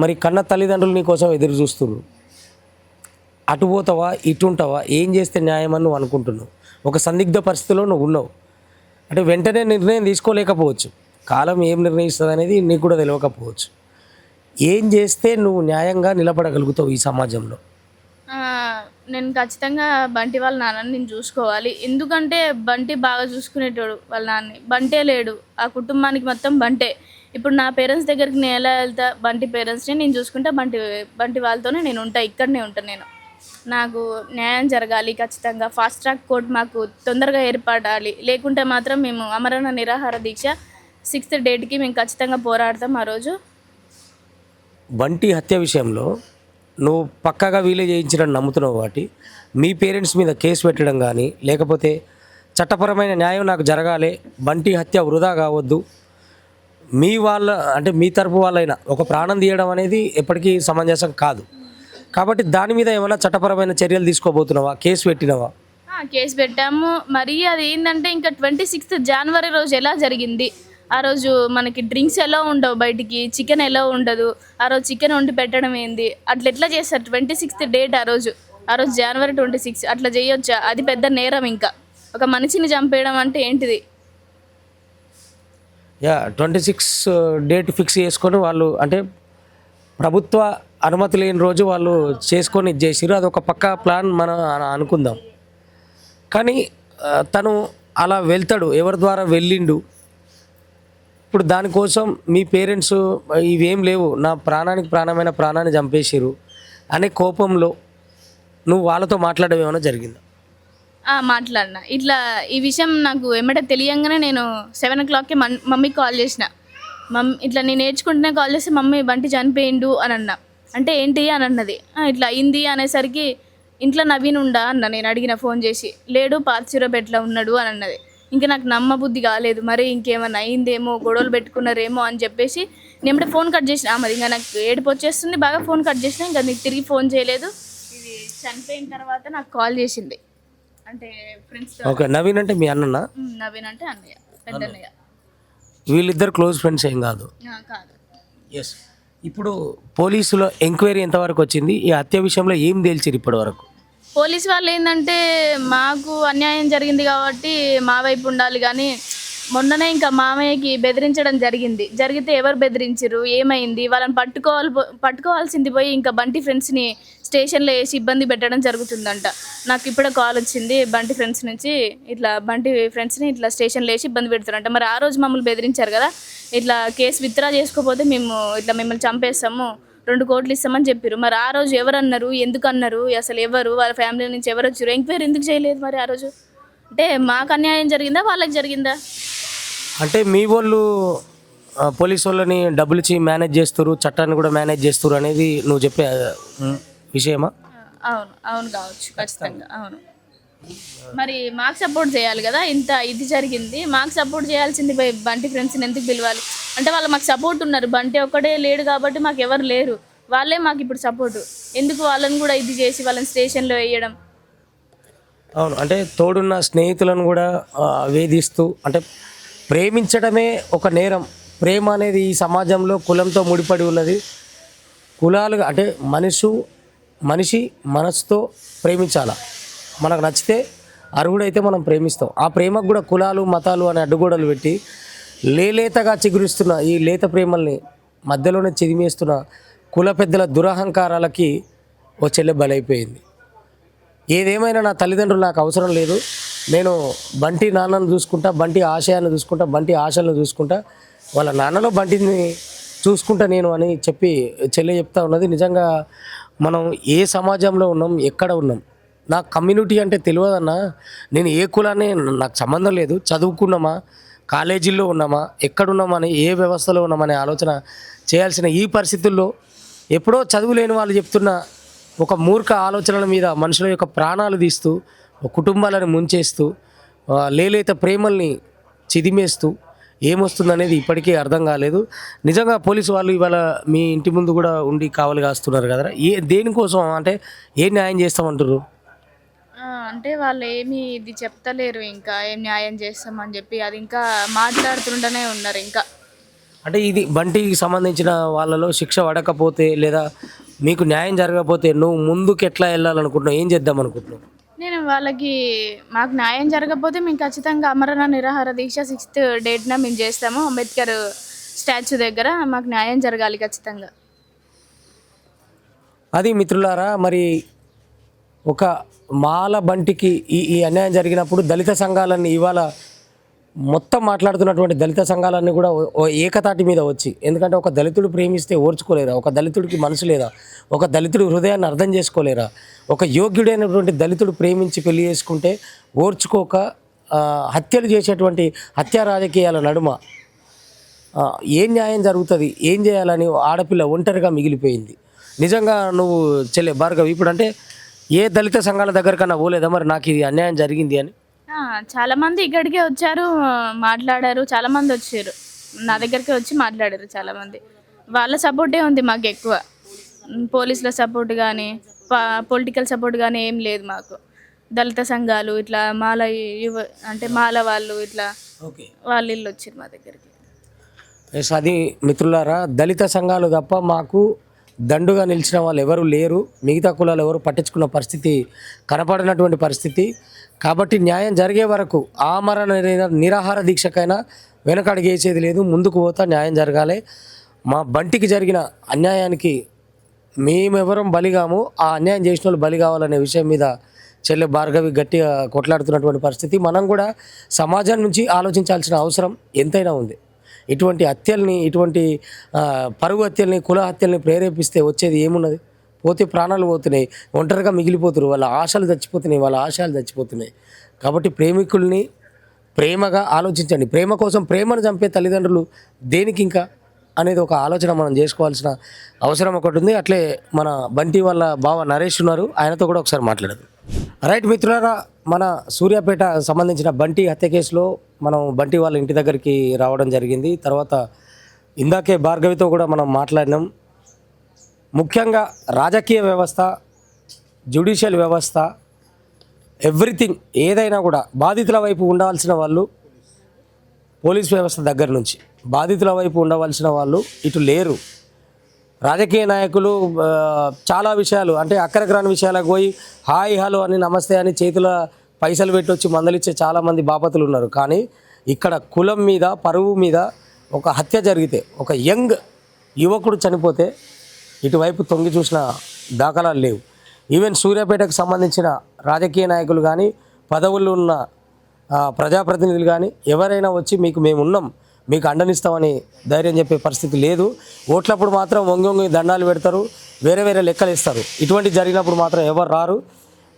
మరి కన్న తల్లిదండ్రులు నీ కోసం ఎదురు చూస్తున్నారు, అటు పోతావా ఇటు ఉంటావా? ఏం చేస్తే న్యాయం అని నువ్వు అనుకుంటున్నావు? ఒక సందిగ్ధ పరిస్థితిలో నువ్వు ఉన్నావు. అంటే వెంటనే నిర్ణయం తీసుకోలేకపోవచ్చు, కాలం ఏం నిర్ణయిస్తుంది అనేది నీకు కూడా తెలియకపోవచ్చు. ఏం చేస్తే నువ్వు న్యాయంగా నిలబడగలుగుతావు ఈ సమాజంలో? నేను ఖచ్చితంగా బంటి వాళ్ళ నాన్నని నేను చూసుకోవాలి, ఎందుకంటే బంటి బాగా చూసుకునేటోడు వాళ్ళ నాన్నని. బంటే లేడు, ఆ కుటుంబానికి మొత్తం బంటే. ఇప్పుడు నా పేరెంట్స్ దగ్గరికి నేను ఎలా వెళ్తా, బంటి పేరెంట్స్ని నేను చూసుకుంటా, బంటి వాళ్ళతోనే నేను ఉంటా, ఇక్కడనే ఉంటాను నేను. నాకు న్యాయం జరగాలి ఖచ్చితంగా. ఫాస్ట్ ట్రాక్ కోర్ట్ మాకు తొందరగా ఏర్పడాలి, లేకుంటే మాత్రం మేము అమరణ నిరాహార దీక్ష 6th డేట్కి మేము ఖచ్చితంగా పోరాడతాం ఆ రోజు. బంటి హత్య విషయంలో నువ్వు పక్కాగా వీలే చేయించడానికి నమ్ముతున్నావు కాబట్టి మీ పేరెంట్స్ మీద కేసు పెట్టడం కానీ, లేకపోతే చట్టపరమైన న్యాయం నాకు జరగాలి, బంటి హత్య వృధా కావద్దు, మీ వాళ్ళ అంటే మీ తరపు వాళ్ళైనా ఒక ప్రాణం తీయడం అనేది ఎప్పటికీ సమంజసం కాదు కాబట్టి దాని మీద ఏమైనా చట్టపరమైన చర్యలు తీసుకోబోతున్నావా? కేసు పెట్టినవా? కేసు పెట్టాము. మరి అది ఏంటంటే ఇంకా 26th January రోజు ఎలా జరిగింది, ఆ రోజు మనకి డ్రింక్స్ ఎలా ఉండవు, బయటికి చికెన్ ఎలా ఉండదు, ఆ రోజు చికెన్ వండి పెట్టడం ఏంది, అట్లా ఎట్లా చేస్తారు? 26th డేట్ ఆ రోజు January 26 అట్లా చేయొచ్చా? అది పెద్ద నేరం. ఇంకా ఒక మనిషిని చంపేయడం అంటే ఏంటిది? 26 డేట్ ఫిక్స్ చేసుకొని వాళ్ళు అంటే ప్రభుత్వ అనుమతి లేని రోజు వాళ్ళు చేసుకొని చేసిరు, అదొక పక్కా ప్లాన్ మనం అనుకుందాం. కానీ తను అలా వెళ్తాడు, ఎవరి ద్వారా వెళ్ళిండు? ఇప్పుడు దానికోసం మీ పేరెంట్స్ ఇవేం లేవు, నా ప్రాణానికి ప్రాణమైన ప్రాణాన్ని చంపేసిరు అనే కోపంలో నువ్వు వాళ్ళతో మాట్లాడడం ఏమైనా జరిగిందా? మాట్లాడిన ఇట్లా ఈ విషయం నాకు ఎమ్మటే తెలియంగానే నేను 7 o'clockకి మమ్మీకి కాల్ చేసిన. ఇట్లా నేను నేర్చుకుంటూనే కాల్ చేసి మమ్మీ బంటి చనిపోయిండు అని అన్నా. అంటే ఏంటి అని అన్నది. ఇట్లా అయింది అనేసరికి ఇంట్లో నవీన్ ఉండా అన్న నేను అడిగిన ఫోన్ చేసి. లేడు పాతిసిరపేటలో ఉన్నాడు అని అన్నది. ఇంకా నాకు నమ్మబుద్ధి కాలేదు, మరి ఇంకేమన్నా అయిందేమో, గొడవలు పెట్టుకున్నారేమో అని చెప్పేసి నేను ఫోన్ కట్ చేసిన. మరి ఇంకా నాకు ఏడుపు వచ్చేస్తుంది బాగా, ఫోన్ కట్ చేసిన. ఇంకా నీకు తిరిగి ఫోన్ చేయలేదు. ఇది చనిపోయిన తర్వాత నాకు కాల్ చేసింది, అంటే ఫ్రెండ్స్. ఓకే, నవీన్ అంటే మీ అన్ననా? నవీన్ అంటే అన్నయ్య, పెద్దన్నయ్య. వీళ్ళిద్దరు క్లోజ్ ఫ్రెండ్స్ ఏం కాదు? కాదు. ఎస్. ఇప్పుడు పోలీసులో ఎంక్వైరీ ఎంతవరకు వచ్చింది? ఈ హత్య విషయంలో ఏం తేల్చిరు ఇప్పటి వరకు? పోలీస్ వాళ్ళు ఏంటంటే మాకు అన్యాయం జరిగింది కాబట్టి మా వైపు ఉండాలి, కానీ మొన్ననే ఇంకా మామయ్యకి బెదిరించడం జరిగితే ఎవరు బెదిరించారు, ఏమైంది, వాళ్ళని పట్టుకోవాల్సింది పోయి ఇంకా బంటి ఫ్రెండ్స్ని స్టేషన్లో వేసి ఇబ్బంది పెట్టడం జరుగుతుందంట. నాకు ఇప్పుడే కాల్ వచ్చింది బంటి ఫ్రెండ్స్ నుంచి, ఇట్లా బంటి ఫ్రెండ్స్ని ఇట్లా స్టేషన్లో వేసి ఇబ్బంది పెడుతున్నారంట. మరి ఆ రోజు మమ్మల్ని బెదిరించారు కదా, ఇట్లా కేసు విత్డ్రా చేసుకోకపోతే మేము ఇట్లా మిమ్మల్ని చంపేస్తాము, 2 కోట్లు ఇస్తామని చెప్పారు. మరి ఆ రోజు ఎవరు అన్నారు, ఎందుకు అన్నారు, అసలు ఎవరు, వాళ్ళ ఫ్యామిలీ నుంచి ఎవరు వచ్చారు, ఎంక్వైరీ ఎందుకు చేయలేదు మరి ఆ రోజు? అంటే మాకు అన్యాయం జరిగిందా, వాళ్ళకి జరిగిందా? అంటే మీ వాళ్ళు పోలీసు వాళ్ళని డబ్బులు ఇచ్చి మేనేజ్ చేస్తారు, చట్టాన్ని కూడా మేనేజ్ చేస్తారు అనేది నువ్వు చెప్పే విషయమా? అవును కావచ్చు, ఖచ్చితంగా అవును. మరి మాకు సపోర్ట్ చేయాలి కదా, ఇది జరిగింది, మాకు సపోర్ట్ చేయాల్సింది బంటి ఫ్రెండ్స్ని ఎందుకు పిలవాలి? అంటే వాళ్ళు మాకు సపోర్ట్ ఉన్నారు, బంటి ఒక్కడే లేడు కాబట్టి మాకు ఎవరు లేరు, వాళ్ళే మాకు ఇప్పుడు సపోర్టు. ఎందుకు వాళ్ళని కూడా ఇది చేసి వాళ్ళని స్టేషన్లో వేయడం? అవును, అంటే తోడున్న స్నేహితులను కూడా వేధిస్తూ, అంటే ప్రేమించడమే ఒక నేరం. ప్రేమ అనేది ఈ సమాజంలో కులంతో ముడిపడి ఉన్నది. కులాలుగా అంటే మనిషి మనసుతో ప్రేమించాలా. మనకు నచ్చితే అర్హుడైతే మనం ప్రేమిస్తాం. ఆ ప్రేమకు కూడా కులాలు మతాలు అనే అడ్డుగోడలు పెట్టి లేతగా చిగురిస్తున్న ఈ లేత ప్రేమల్ని మధ్యలోనే చిదిమేస్తున్న కుల పెద్దల దురహంకారాలకి ఓ చెల్లె బలైపోయింది. ఏదేమైనా నా తల్లిదండ్రులు నాకు అవసరం లేదు, నేను బంటి నాన్నను చూసుకుంటా, బంటి ఆశయాన్ని చూసుకుంటా, బంటి ఆశలను చూసుకుంటా, వాళ్ళ నాన్నలో బంటిని చూసుకుంటా నేను అని చెప్పి చెల్లె చెప్తా ఉన్నది. నిజంగా మనం ఏ సమాజంలో ఉన్నాం, ఎక్కడ ఉన్నాం, నాకు కమ్యూనిటీ అంటే తెలియదన్నా, నేను ఏ కులాన్ని నాకు సంబంధం లేదు, చదువుకున్నామా, కాలేజీల్లో ఉన్నామా, ఎక్కడున్నామని, ఏ వ్యవస్థలో ఉన్నామనే ఆలోచన చేయాల్సిన ఈ పరిస్థితుల్లో ఎప్పుడో చదువు లేని వాళ్ళు చెప్తున్న ఒక మూర్ఖ ఆలోచనల మీద మనుషుల యొక్క ప్రాణాలు తీస్తూ, కుటుంబాలను ముంచేస్తూ, లేలేత ప్రేమల్ని చిదిమేస్తూ ఏమొస్తుందనేది ఇప్పటికీ అర్థం కాలేదు. నిజంగా పోలీసు వాళ్ళు ఇవాళ మీ ఇంటి ముందు కూడా ఉండి కావలి కాస్తున్నారు కదా, దేనికోసం, అంటే ఏ న్యాయం చేస్తామంటారు? అంటే వాళ్ళు ఏమి ఇది చెప్తలేరు, ఇంకా ఏం న్యాయం చేస్తామని చెప్పి అది ఇంకా మాట్లాడుతుంటూనే ఉన్నారు. ఇంకా అంటే ఇది బంటికి సంబంధించిన వాళ్ళలో శిక్ష పడకపోతే లేదా మీకు న్యాయం జరగకపోతే నువ్వు ముందుకు ఎట్లా వెళ్ళాలనుకుంటున్నావు, ఏం చేద్దాం అనుకుంటున్నావు? నేను మాకు న్యాయం జరగకపోతే మేము ఖచ్చితంగా అమరణ నిరాహార దీక్ష 6th డేట్న మేము చేస్తాము. అంబేద్కర్ స్టాచ్యూ దగ్గర మాకు న్యాయం జరగాలి ఖచ్చితంగా. అది మిత్రులారా, మరి ఒక మాల బంటికి ఈ అన్యాయం జరిగినప్పుడు దళిత సంఘాలన్నీ ఇవాళ మొత్తం మాట్లాడుతున్నటువంటి దళిత సంఘాలన్నీ కూడా ఏకతాటి మీద వచ్చి, ఎందుకంటే ఒక దళితుడు ప్రేమిస్తే ఓర్చుకోలేరా, ఒక దళితుడికి మనసు లేదా, ఒక దళితుడి హృదయాన్ని అర్థం చేసుకోలేరా, ఒక యోగ్యుడైనటువంటి దళితుడు ప్రేమించి పెళ్లి చేసుకుంటే ఓర్చుకోక హత్యలు చేసేటువంటి హత్యా రాజకీయాల నడుమ ఏం న్యాయం జరుగుతుంది, ఏం చేయాలని ఆడపిల్ల ఒంటరిగా మిగిలిపోయింది. నిజంగా నువ్వు చెల్లె భార్గవి ఇప్పుడు అంటే ఏ దళిత సంఘాల దగ్గర కన్నా పోలేదా మరి నాకు ఇది అన్యాయం జరిగింది అని? చాలామంది ఇక్కడికే వచ్చారు, మాట్లాడారు, చాలామంది వచ్చారు నా దగ్గరికి వచ్చి మాట్లాడారు చాలామంది. వాళ్ళ సపోర్టే ఉంది మాకు ఎక్కువ, పోలీసుల సపోర్ట్ కానీ పొలిటికల్ సపోర్ట్ కానీ ఏం లేదు మాకు. దళిత సంఘాలు ఇట్లా మాల వాళ్ళు ఇట్లా వాళ్ళ ఇల్లు వచ్చారు మా దగ్గరికి. అది మిత్రులారా, దళిత సంఘాలు తప్ప మాకు దండుగా నిలిచిన వాళ్ళు ఎవరు లేరు, మిగతా కులాలు ఎవరు పట్టించుకున్న పరిస్థితి కనపడినటువంటి పరిస్థితి. కాబట్టి న్యాయం జరిగే వరకు ఆమరణ నిరాహార దీక్షకైనా వెనకడుగేసేది లేదు, ముందుకు పోతా న్యాయం జరగాలి. మా బంటికి జరిగిన అన్యాయానికి మేమెవరం బలిగాము, ఆ అన్యాయం చేసిన వాళ్ళు బలి కావాలనే విషయం మీద చెల్లె భార్గవి గట్టిగా కొట్లాడుతున్నటువంటి పరిస్థితి. మనం కూడా సమాజం నుంచి ఆలోచించాల్సిన అవసరం ఎంతైనా ఉంది. ఇటువంటి హత్యల్ని, ఇటువంటి పరుగు హత్యల్ని, కుల హత్యల్ని ప్రేరేపిస్తే వచ్చేది ఏమున్నది? పోతే ప్రాణాలు పోతున్నాయి, ఒంటరిగా మిగిలిపోతున్నారు, వాళ్ళ ఆశలు చచ్చిపోతున్నాయి, వాళ్ళ ఆశయాలు చచ్చిపోతున్నాయి. కాబట్టి ప్రేమికుల్ని ప్రేమగా ఆలోచించండి. ప్రేమ కోసం ప్రేమను చంపే తల్లిదండ్రులు దేనికి ఇంకా అనేది ఒక ఆలోచన మనం చేసుకోవాల్సిన అవసరం ఒకటి ఉంది. అట్లే మన బంటి వాళ్ళ బావ నరేష్ ఉన్నారు, ఆయనతో కూడా ఒకసారి మాట్లాడదు. రైట్ మిత్రులారా, మన సూర్యాపేట సంబంధించిన బంటి హత్య కేసులో మనం బంటి వాళ్ళ ఇంటి దగ్గరికి రావడం జరిగింది. తర్వాత ఇందాకే భార్గవితో కూడా మనం మాట్లాడినాం. ముఖ్యంగా రాజకీయ వ్యవస్థ, జ్యుడిషియల్ వ్యవస్థ, ఎవ్రీథింగ్ ఏదైనా కూడా బాధితుల వైపు ఉండాల్సిన వాళ్ళు పోలీస్ వ్యవస్థ దగ్గర నుంచి బాధితుల వైపు ఉండవలసిన వాళ్ళు ఇటు లేరు. రాజకీయ నాయకులు చాలా విషయాలు అంటే అక్కరగ్రాని విషయాలకు పోయి హాయ్ హలో అని నమస్తే అని చేతుల పైసలు పెట్టి వచ్చి మందలిచ్చే చాలామంది బాపతులు ఉన్నారు. కానీ ఇక్కడ కులం మీద పరువు మీద ఒక హత్య జరిగితే, ఒక యంగ్ యువకుడు చనిపోతే ఇటువైపు తొంగి చూసిన దాఖలాలు లేవు. ఈవెన్ సూర్యాపేటకు సంబంధించిన రాజకీయ నాయకులు కానీ పదవుల్లో ఉన్న ప్రజాప్రతినిధులు కానీ ఎవరైనా వచ్చి మీకు మేము ఉన్నాం, మీకు అండనిస్తామని ధైర్యం చెప్పే పరిస్థితి లేదు. ఓట్లప్పుడు మాత్రం వంగి దండాలు పెడతారు, వేరే వేరే లెక్కలు ఇస్తారు. ఇటువంటి జరిగినప్పుడు మాత్రం ఎవరు రారు.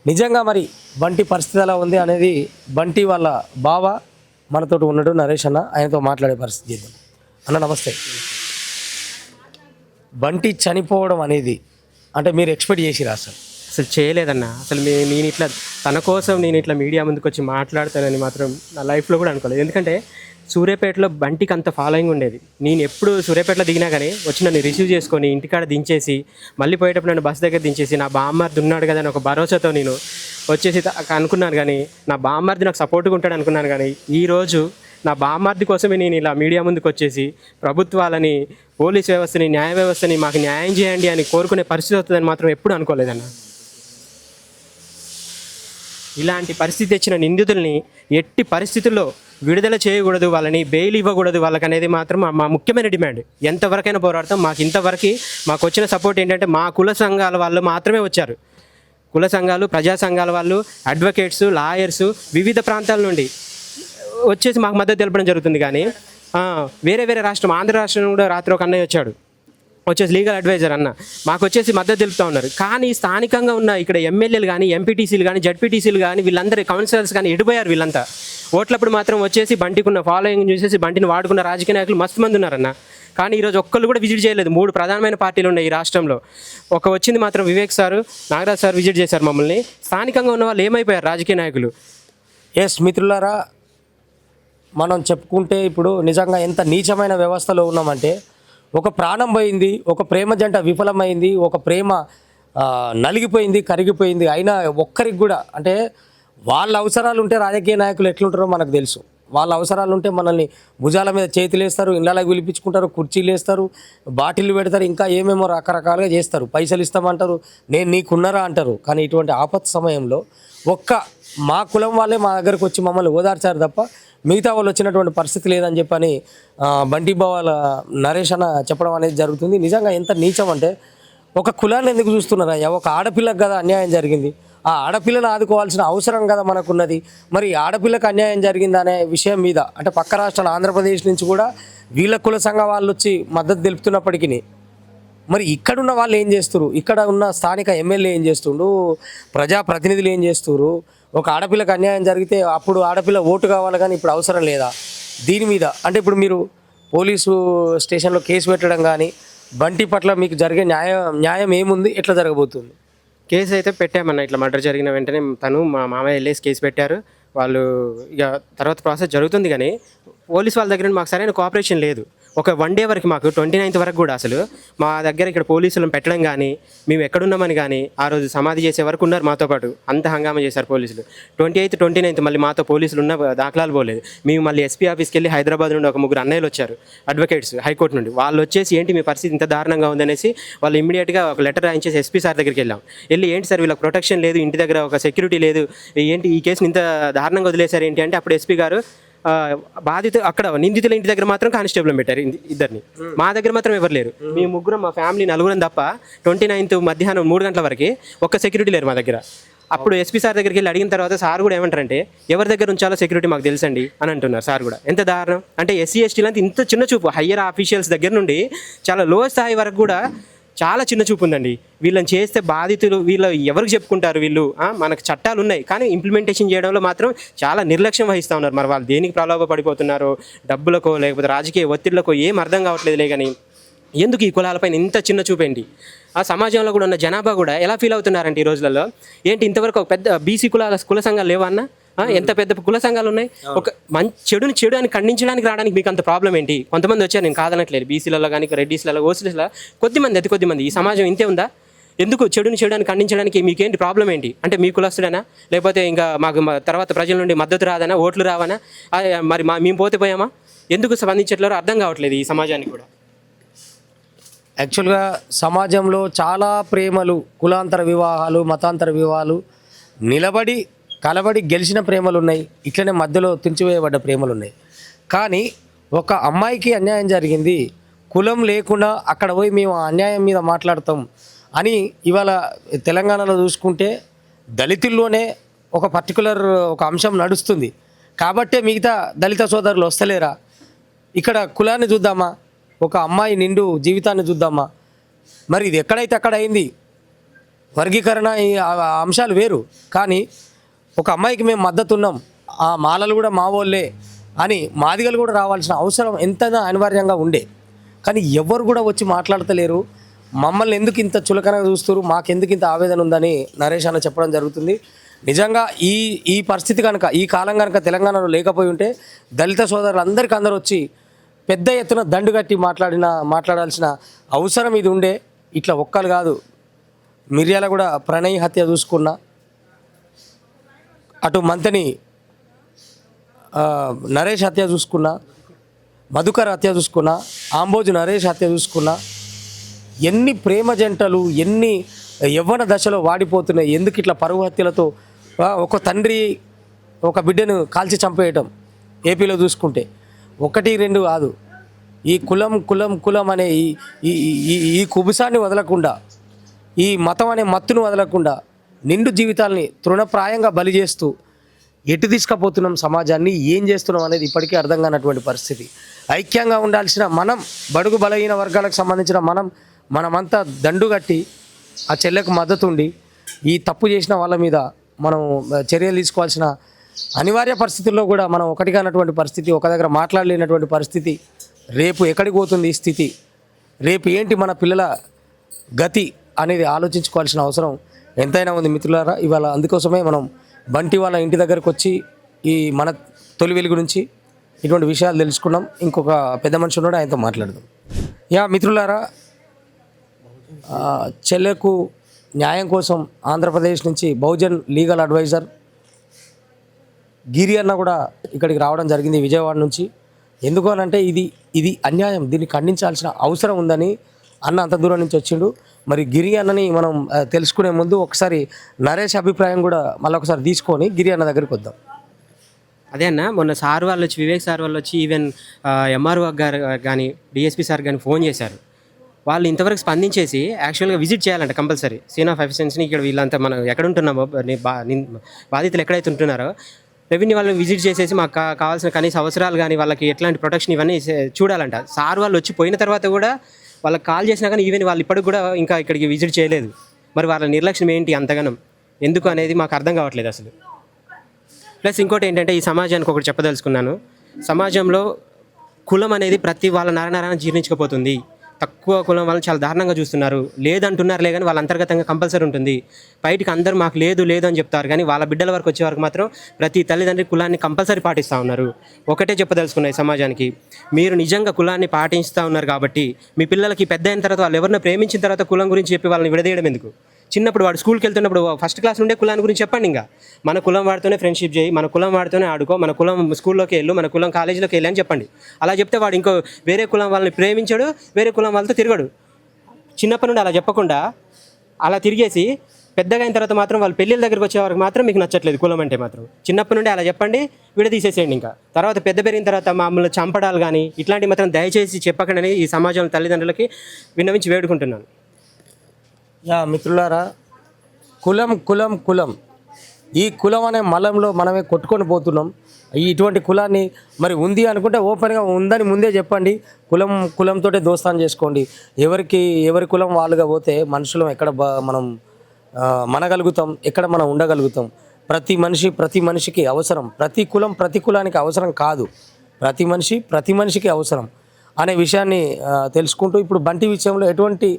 నిజంగా మరి బంటి పరిస్థితి ఎలా ఉంది అనేది బంటి వాళ్ళ బావ మనతో ఉన్నాడు నరేష్ అన్న, ఆయనతో మాట్లాడే పరిస్థితి చేద్దాం. అన్న నమస్తే. బంటి చనిపోవడం అనేది అంటే మీరు ఎక్స్పెక్ట్ చేసిరా అసలు చేయలేదన్న. అసలు నేను ఇట్లా తన కోసం నేను ఇట్లా మీడియా ముందుకు వచ్చి మాట్లాడతానని మాత్రం నా లైఫ్లో కూడా అనుకోలేదు. ఎందుకంటే సూర్యాపేటలో బంటికి అంత ఫాలోయింగ్ ఉండేది. నేను ఎప్పుడు సూర్యాపేటలో దిగినా కానీ వచ్చి నన్ను రిసీవ్ చేసుకొని ఇంటికాడ దించేసి మళ్ళీ పోయేటప్పుడు నన్ను బస్ దగ్గర దించేసి నా బామ్మర్ది ఉన్నాడు కదా అని ఒక భరోసాతో నేను వచ్చేసి అనుకున్నాను. కానీ నా బామ్మర్ది నాకు సపోర్ట్గా ఉంటాడు అనుకున్నాను. కానీ ఈరోజు నా బామ్మర్ది కోసమే నేను ఇలా మీడియా ముందుకు వచ్చేసి ప్రభుత్వాలని, పోలీస్ వ్యవస్థని, న్యాయ వ్యవస్థని మాకు న్యాయం చేయండి అని కోరుకునే పరిస్థితి వస్తుందని మాత్రం ఎప్పుడు అనుకోలేదన్న. ఇలాంటి పరిస్థితి తెచ్చిన నిందితుల్ని ఎట్టి పరిస్థితుల్లో విడుదల చేయకూడదు, వాళ్ళని బెయిల్ ఇవ్వకూడదు వాళ్ళకి అనేది మాత్రం మా ముఖ్యమైన డిమాండ్. ఎంతవరకైనా పోరాడతాం. మాకు ఇంతవరకు మాకు వచ్చిన సపోర్ట్ ఏంటంటే మా కుల సంఘాల వాళ్ళు మాత్రమే వచ్చారు. కుల సంఘాలు, ప్రజా సంఘాల వాళ్ళు, అడ్వకేట్స్, లాయర్స్ వివిధ ప్రాంతాల నుండి వచ్చేసి మాకు మద్దతు తెలపడం జరుగుతుంది. కానీ వేరే వేరే రాష్ట్రం, ఆంధ్ర రాష్ట్రం కూడా రాత్రి ఒక అన్నయ్య వచ్చాడు, వచ్చేసి లీగల్ అడ్వైజర్ అన్న, మాకు వచ్చేసి మద్దతు తెలుపుతూ ఉన్నారు. కానీ స్థానికంగా ఉన్న ఇక్కడ ఎమ్మెల్యేలు కానీ, ఎంపీటీసీలు కానీ, జడ్పీటీసీలు కానీ, వీళ్ళందరూ కౌన్సిలర్స్ కానీ ఎడిపోయారు. వీళ్ళంతా ఓట్లప్పుడు మాత్రం వచ్చేసి బంటికి ఉన్న ఫాలోయింగ్ చూసేసి బంటిని వాడుకున్న రాజకీయ నాయకులు మస్తు మంది ఉన్నారన్న. కానీ ఈరోజు ఒక్కళ్ళు కూడా విజిట్ చేయలేదు. 3 ప్రధానమైన పార్టీలు ఉన్నాయి ఈ రాష్ట్రంలో. ఒక వచ్చింది మాత్రం Vivek sir, Nagaraj sir visit చేశారు మమ్మల్ని. స్థానికంగా ఉన్న వాళ్ళు ఏమైపోయారు రాజకీయ నాయకులు. ఎస్ మిత్రులారా, మనం చెప్పుకుంటే ఇప్పుడు నిజంగా ఎంత నీచమైన వ్యవస్థలో ఉన్నామంటే, ఒక ప్రాణం పోయింది, ఒక ప్రేమ జంట విఫలమైంది, ఒక ప్రేమ నలిగిపోయింది, కరిగిపోయింది. అయినా ఒక్కరికి కూడా అంటే వాళ్ళ అవసరాలు ఉంటే రాజకీయ నాయకులు ఎట్లుంటారో మనకు తెలుసు. వాళ్ళ అవసరాలు ఉంటే మనల్ని భుజాల మీద చేతులు వేస్తారు, ఇళ్ళకి పిలిపించుకుంటారు, కుర్చీలు వేస్తారు, బాటిల్ పెడతారు, ఇంకా ఏమేమో రకరకాలుగా చేస్తారు, పైసలు ఇస్తామంటారు, నేను నీకున్నారా అంటారు. కానీ ఇటువంటి ఆపత్ సమయంలో ఒక్క మా కులం వాళ్ళే మా దగ్గరకు వచ్చి మమ్మల్ని ఓదార్చారు తప్ప మిగతా వాళ్ళు వచ్చినటువంటి పరిస్థితి లేదని చెప్పని బంటి బావాల నరేష్ అన్న చెప్పడం అనేది జరుగుతుంది. నిజంగా ఎంత నీచం అంటే, ఒక కులాన్ని ఎందుకు చూస్తున్నారయ్యా? ఒక ఆడపిల్లకు కదా అన్యాయం జరిగింది, ఆ ఆడపిల్లను ఆదుకోవాల్సిన అవసరం కదా మనకున్నది. మరి ఆడపిల్లకు అన్యాయం జరిగిందనే విషయం మీద అంటే పక్క రాష్ట్రాలు ఆంధ్రప్రదేశ్ నుంచి కూడా వీళ్ళ కుల సంఘ వాళ్ళు వచ్చి మద్దతు తెలుపుతున్నప్పటికీ మరి ఇక్కడున్న వాళ్ళు ఏం చేస్తున్నారు? ఇక్కడ ఉన్న స్థానిక ఎమ్మెల్యే ఏం చేస్తుండు? ప్రజాప్రతినిధులు ఏం చేస్తున్నారు? ఒక ఆడపిల్లకు అన్యాయం జరిగితే అప్పుడు ఆడపిల్ల ఓటు కావాలి, కానీ ఇప్పుడు అవసరం లేదా? దీని మీద అంటే ఇప్పుడు మీరు పోలీసు స్టేషన్లో కేసు పెట్టడం కానీ బంటి పట్ల మీకు జరిగే న్యాయం ఏముంది, ఎట్లా జరగబోతుంది? కేసు అయితే పెట్టామన్న. ఇట్లా మర్డర్ జరిగిన వెంటనే తను మా మామయ్య వెళ్ళేసి కేసు పెట్టారు. వాళ్ళు ఇక తర్వాత ప్రాసెస్ జరుగుతుంది. కానీ పోలీస్ వాళ్ళ దగ్గర మాకు సరైన కోఆపరేషన్ లేదు. ఒక 1 డే వరకు మాకు 29th వరకు కూడా అసలు మా దగ్గర ఇక్కడ పోలీసులను పెట్టడం కానీ, మేము ఎక్కడున్నామని కానీ, ఆ రోజు సమాధి చేసే వరకు ఉన్నారు మాతో పాటు. అంత హంగామా చేశారు పోలీసులు. 28th, 29th మళ్ళీ మాతో పోలీసులు ఉన్న దాఖలాలు పోలేదు. మేము మళ్ళీ ఎస్పీ ఆఫీస్కి వెళ్ళి హైదరాబాద్ నుండి ఒక 3 అన్నయ్యలు వచ్చారు, అడ్వకేట్స్ హైకోర్టు నుండి. వాళ్ళు వచ్చేసి ఏంటి మీ పరిస్థితి ఇంత దారుణంగా ఉందనేసి వాళ్ళు ఇమ్మీడియట్గా ఒక లెటర్ రాయించేసి ఎస్పీ సార్ దగ్గరికి వెళ్ళాం. వెళ్ళి ఏంటి సార్ వీళ్ళకి ప్రొటెక్షన్ లేదు, ఇంటి దగ్గర ఒక సెక్యూరిటీ లేదు, ఏంటి ఈ కేసుని ఇంత దారుణంగా వదిలేశారు ఏంటి అంటే, అప్పుడు ఎస్పీ గారు బాధిత అక్కడ నిందితుల ఇంటి దగ్గర మాత్రం కానిస్టేబుల్ పెట్టారు ఇద్దరిని, మా దగ్గర మాత్రం ఎవరు లేరు. మేము ముగ్గురం, మా ఫ్యామిలీ 4 తప్ప 29th మధ్యాహ్నం 3 గంటల వరకు ఒక్క సెక్యూరిటీ లేరు మా దగ్గర. అప్పుడు ఎస్పీ సార్ దగ్గరికి వెళ్ళి అడిగిన తర్వాత సార్ కూడా ఏమంటారంటే, ఎవరి దగ్గర ఉంచాలో సెక్యూరిటీ మాకు తెలుసండి అని అంటున్నారు. సార్ కూడా ఎంత దారుణం అంటే, ఎస్సీ ఎస్టీలు అంతా ఇంత చిన్న చూపు. హయ్యర్ ఆఫీషియల్స్ దగ్గర నుండి చాలా లో స్థాయి వరకు కూడా చాలా చిన్న చూపు ఉందండి. వీళ్ళని చేస్తే బాధితులు వీళ్ళు ఎవరికి చెప్పుకుంటారు? వీళ్ళు మనకు చట్టాలు ఉన్నాయి, కానీ ఇంప్లిమెంటేషన్ చేయడంలో మాత్రం చాలా నిర్లక్ష్యం వహిస్తూ ఉన్నారు. మరి వాళ్ళు దేనికి ప్రలోభ పడిపోతున్నారో, డబ్బులకో లేకపోతే రాజకీయ ఒత్తిళ్లకో ఏం అర్థం కావట్లేదులే. కానీ ఎందుకు ఈ కులాలపైన ఇంత చిన్న చూపేంటి? ఆ సమాజంలో కూడా ఉన్న జనాభా కూడా ఎలా ఫీల్ అవుతున్నారంటే ఈ రోజులలో, ఏంటి ఇంతవరకు ఒక పెద్ద బీసీ కుల సంఘాలు లేవా అన్న? ఎంత పెద్ద కుల సంఘాలు ఉన్నాయి. ఒక చెడు అని ఖండించడానికి రావడానికి మీకు అంత ప్రాబ్లం ఏంటి? కొంతమంది వచ్చారు, నేను కాదనట్లేదు, బీసీలలో కానీ రెడ్డిస్లలో ఓసీలలో కొద్దిమంది ఈ సమాజం ఇంతే ఉందా? ఎందుకు చెడు అని ఖండించడానికి మీకేంటి ప్రాబ్లం ఏంటి? అంటే మీ కులస్తుడనా, లేకపోతే ఇంకా మాకు తర్వాత ప్రజల నుండి మద్దతు రాదనా, ఓట్లు రావనా? మరి మేము పోతే పోయామా? ఎందుకు స్పందించట్లేరో అర్థం కావట్లేదు ఈ సమాజానికి కూడా. యాక్చువల్గా సమాజంలో చాలా ప్రేమలు, కులాంతర వివాహాలు, మతాంతర వివాహాలు నిలబడి కలబడి గెలిచిన ప్రేమలు ఉన్నాయి, ఇట్లనే మధ్యలో తుంచివేయబడ్డ ప్రేమలు ఉన్నాయి. కానీ ఒక అమ్మాయికి అన్యాయం జరిగింది, కులం లేకుండా అక్కడ పోయి మేము ఆ అన్యాయం మీద మాట్లాడతాం అని ఇవాళ తెలంగాణలో చూసుకుంటే దళితుల్లోనే ఒక పర్టికులర్ ఒక అంశం నడుస్తుంది. కాబట్టే మిగతా దళిత సోదరులు వస్తలేరా? ఇక్కడ కులాన్ని చూద్దామా, ఒక అమ్మాయి నిండు జీవితాన్ని చూద్దామా? మరి ఇది ఎక్కడైతే అక్కడ అయింది. వర్గీకరణ ఈ అంశాలు వేరు, కానీ ఒక అమ్మాయికి మేము మద్దతు ఉన్నాం, ఆ మాలలు కూడా మా వాళ్ళే అని మాదిగలు కూడా రావాల్సిన అవసరం ఎంతైనా అనివార్యంగా ఉండే. కానీ ఎవరు కూడా వచ్చి మాట్లాడతలేరు. మమ్మల్ని ఎందుకు ఇంత చులకనగా చూస్తారు, మాకెందుకు ఇంత ఆవేదన ఉందని నరేష్ అన్న చెప్పడం జరుగుతుంది. నిజంగా ఈ పరిస్థితి కనుక, ఈ కాలం కనుక తెలంగాణలో లేకపోయి ఉంటే దళిత సోదరులందరికీ అందరూ వచ్చి పెద్ద ఎత్తున దండు కట్టి మాట్లాడాల్సిన అవసరం ఇది ఉండే. ఇట్లా ఒక్కరు కాదు, మిర్యాల కూడా ప్రణయ్ హత్య చూసుకున్నా, అటు మంతని నరేష్ హత్య చూసుకున్నా, మధుకర్ హత్య చూసుకున్నా, ఆంబోజు నరేష్ హత్య చూసుకున్నా, ఎన్ని ప్రేమ జంటలు ఎన్ని యవ్వన దశలో వాడిపోతున్నాయి. ఎందుకు ఇట్లా పరువు హత్యలతో ఒక తండ్రి ఒక బిడ్డను కాల్చి చంపేయటం ఏపీలో చూసుకుంటే 1, 2 కాదు. ఈ కులం అనే ఈ కుబుసాన్ని వదలకుండా, ఈ మతం అనే మత్తును వదలకుండా నిండు జీవితాల్ని తృణప్రాయంగా బలి చేస్తూ ఎటు తీసుకుపోతున్నాం సమాజాన్ని, ఏం చేస్తున్నాం అనేది ఇప్పటికీ అర్థం కానటువంటి పరిస్థితి. ఐక్యంగా ఉండాల్సిన మనం, బడుగు బలహీన వర్గాలకు సంబంధించిన మనమంతా దండుగట్టి ఆ చెల్లెకు మద్దతు ఉండి ఈ తప్పు చేసిన వాళ్ళ మీద మనం చర్యలు తీసుకోవాల్సిన అనివార్య పరిస్థితుల్లో కూడా మనం ఒకటి కానటువంటి పరిస్థితి, ఒక దగ్గర మాట్లాడలేనటువంటి పరిస్థితి. రేపు ఎక్కడికి పోతుంది ఈ స్థితి, రేపు ఏంటి మన పిల్లల గతి అనేది ఆలోచించుకోవాల్సిన అవసరం ఎంతైనా ఉంది మిత్రులారా. ఇవాళ అందుకోసమే మనం బంటి వాళ్ళ ఇంటి దగ్గరకు వచ్చి ఈ మన తొలి వెలుగు నుంచి ఇటువంటి విషయాలు తెలుసుకున్నాం. ఇంకొక పెద్ద మనిషి ఉన్నాడు, ఆయనతో మాట్లాడదాం. మిత్రులారా, చెల్లెకు న్యాయం కోసం ఆంధ్రప్రదేశ్ నుంచి బహుజన్ లీగల్ అడ్వైజర్ గిరి అన్న కూడా ఇక్కడికి రావడం జరిగింది విజయవాడ నుంచి. ఎందుకు అనంటే ఇది అన్యాయం, దీన్ని ఖండించాల్సిన అవసరం ఉందని అన్న అంత దూరం నుంచి వచ్చిండు. మరి గిరి అన్నని మనం తెలుసుకునే ముందు ఒకసారి నరేష్ అభిప్రాయం కూడా మళ్ళీ ఒకసారి తీసుకొని గిరి అన్న దగ్గరికి వద్దాం. అదే అన్న, మొన్న సార్ వాళ్ళు వచ్చి, వివేక్ సార్ వాళ్ళు వచ్చి, ఈవెన్ ఎంఆర్ఓ గారు కానీ డిఎస్పీ సార్ కానీ ఫోన్ చేశారు. వాళ్ళు ఇంతవరకు స్పందించేసి యాక్చువల్గా విజిట్ చేయాలంట కంపల్సరీ సీన్ ఆఫ్ ఎఫిషియన్సీని. ఇక్కడ వీళ్ళంతా మనం ఎక్కడ ఉంటున్నామో, బాధితులు ఎక్కడైతే ఉంటున్నారో రెవెన్యూ వాళ్ళు విజిట్ చేసేసి మాకు కావాల్సిన కనీస అవసరాలు కానీ వాళ్ళకి ఎట్లాంటి ప్రొటెక్షన్ ఇవన్నీ చూడాలంట. సార్ వాళ్ళు వచ్చి పోయిన తర్వాత కూడా వాళ్ళకి కాల్ చేసినా కానీ ఈవెన్ వాళ్ళు ఇప్పటికి కూడా ఇంకా ఇక్కడికి విజిట్ చేయలేదు. మరి వాళ్ళ నిర్లక్ష్యం ఏంటి అంతగానం ఎందుకు అనేది మాకు అర్థం కావట్లేదు అసలు. ప్లస్ ఇంకోటి ఏంటంటే, ఈ సమాజానికి ఒకటి చెప్పదలుచుకున్నాను. సమాజంలో కులం అనేది ప్రతి వాళ్ళ నరనరాన్ని జీర్ణించకపోతుంది. తక్కువ కులం వాళ్ళని చాలా దారుణంగా చూస్తున్నారు. లేదంటున్నారులే కానీ వాళ్ళ అంతర్గతంగా కంపల్సరీ ఉంటుంది. బయటికి అందరూ మాకు లేదు అని చెప్తారు, కానీ వాళ్ళ బిడ్డల వరకు వచ్చే వరకు మాత్రం ప్రతి తల్లిదండ్రి కులాన్ని కంపల్సరీ పాటిస్తూ ఉన్నారు. ఒకటే చెప్పదలుచుకున్నాయి సమాజానికి, మీరు నిజంగా కులాన్ని పాటిస్తూ ఉన్నారు కాబట్టి మీ పిల్లలకి పెద్ద అయిన తర్వాత వాళ్ళు ఎవరిని ప్రేమించిన తర్వాత కులం గురించి చెప్పి వాళ్ళని విడదీయడం ఎందుకు? చిన్నప్పుడు వాడు స్కూల్కి వెళ్తున్నప్పుడు ఫస్ట్ క్లాస్ నుండే కులాన్ని గురించి చెప్పండి. ఇంకా మన కులం వాడితోనే ఫ్రెండ్షిప్ చేయి, మన కులం వాడితోనే ఆడుకో, మన కులం స్కూల్లోకి వెళ్ళు, మన కులం కాలేజీలోకి వెళ్ళి అని చెప్పండి. అలా చెప్తే వాడు ఇంకో వేరే కులం వాళ్ళని ప్రేమించాడు, వేరే కులం వాళ్ళతో తిరగడు. చిన్నప్పటి నుండి అలా చెప్పకుండా అలా తిరిగేసి పెద్దగా అయిన తర్వాత మాత్రం వాళ్ళు పెళ్ళిళ్ళ దగ్గరికి వచ్చే వరకు మాత్రం మీకు నచ్చట్లేదు కులం అంటే మాత్రం. చిన్నప్పటి నుండి అలా చెప్పండి, విడదీసేసేయండి. ఇంకా తర్వాత పెద్ద పెరిగిన తర్వాత మమ్మల్ని చంపడాలు కానీ ఇట్లాంటివి మాత్రం దయచేసి చెప్పకండి ఈ సమాజం తల్లిదండ్రులకి విన్నవించి వేడుకుంటున్నాను. మిత్రులారా, కులం ఈ కులం అనే మలంలో మనమే కొట్టుకొని పోతున్నాం. ఇటువంటి కులాన్ని మరి ఉంది అనుకుంటే ఓపెన్గా ఉందని ముందే చెప్పండి. కులంతో దోస్తాన్ చేసుకోండి. ఎవరి కులం వాళ్ళుగా పోతే మనుషులం ఎక్కడ మనం మనగలుగుతాం, ఎక్కడ మనం ఉండగలుగుతాం. ప్రతి మనిషికి అవసరం. ప్రతి కులం ప్రతి కులానికి అవసరం కాదు. ప్రతి మనిషికి అవసరం అనే విషయాన్ని తెలుసుకుంటూ ఇప్పుడు బంటి విషయంలో ఎటువంటి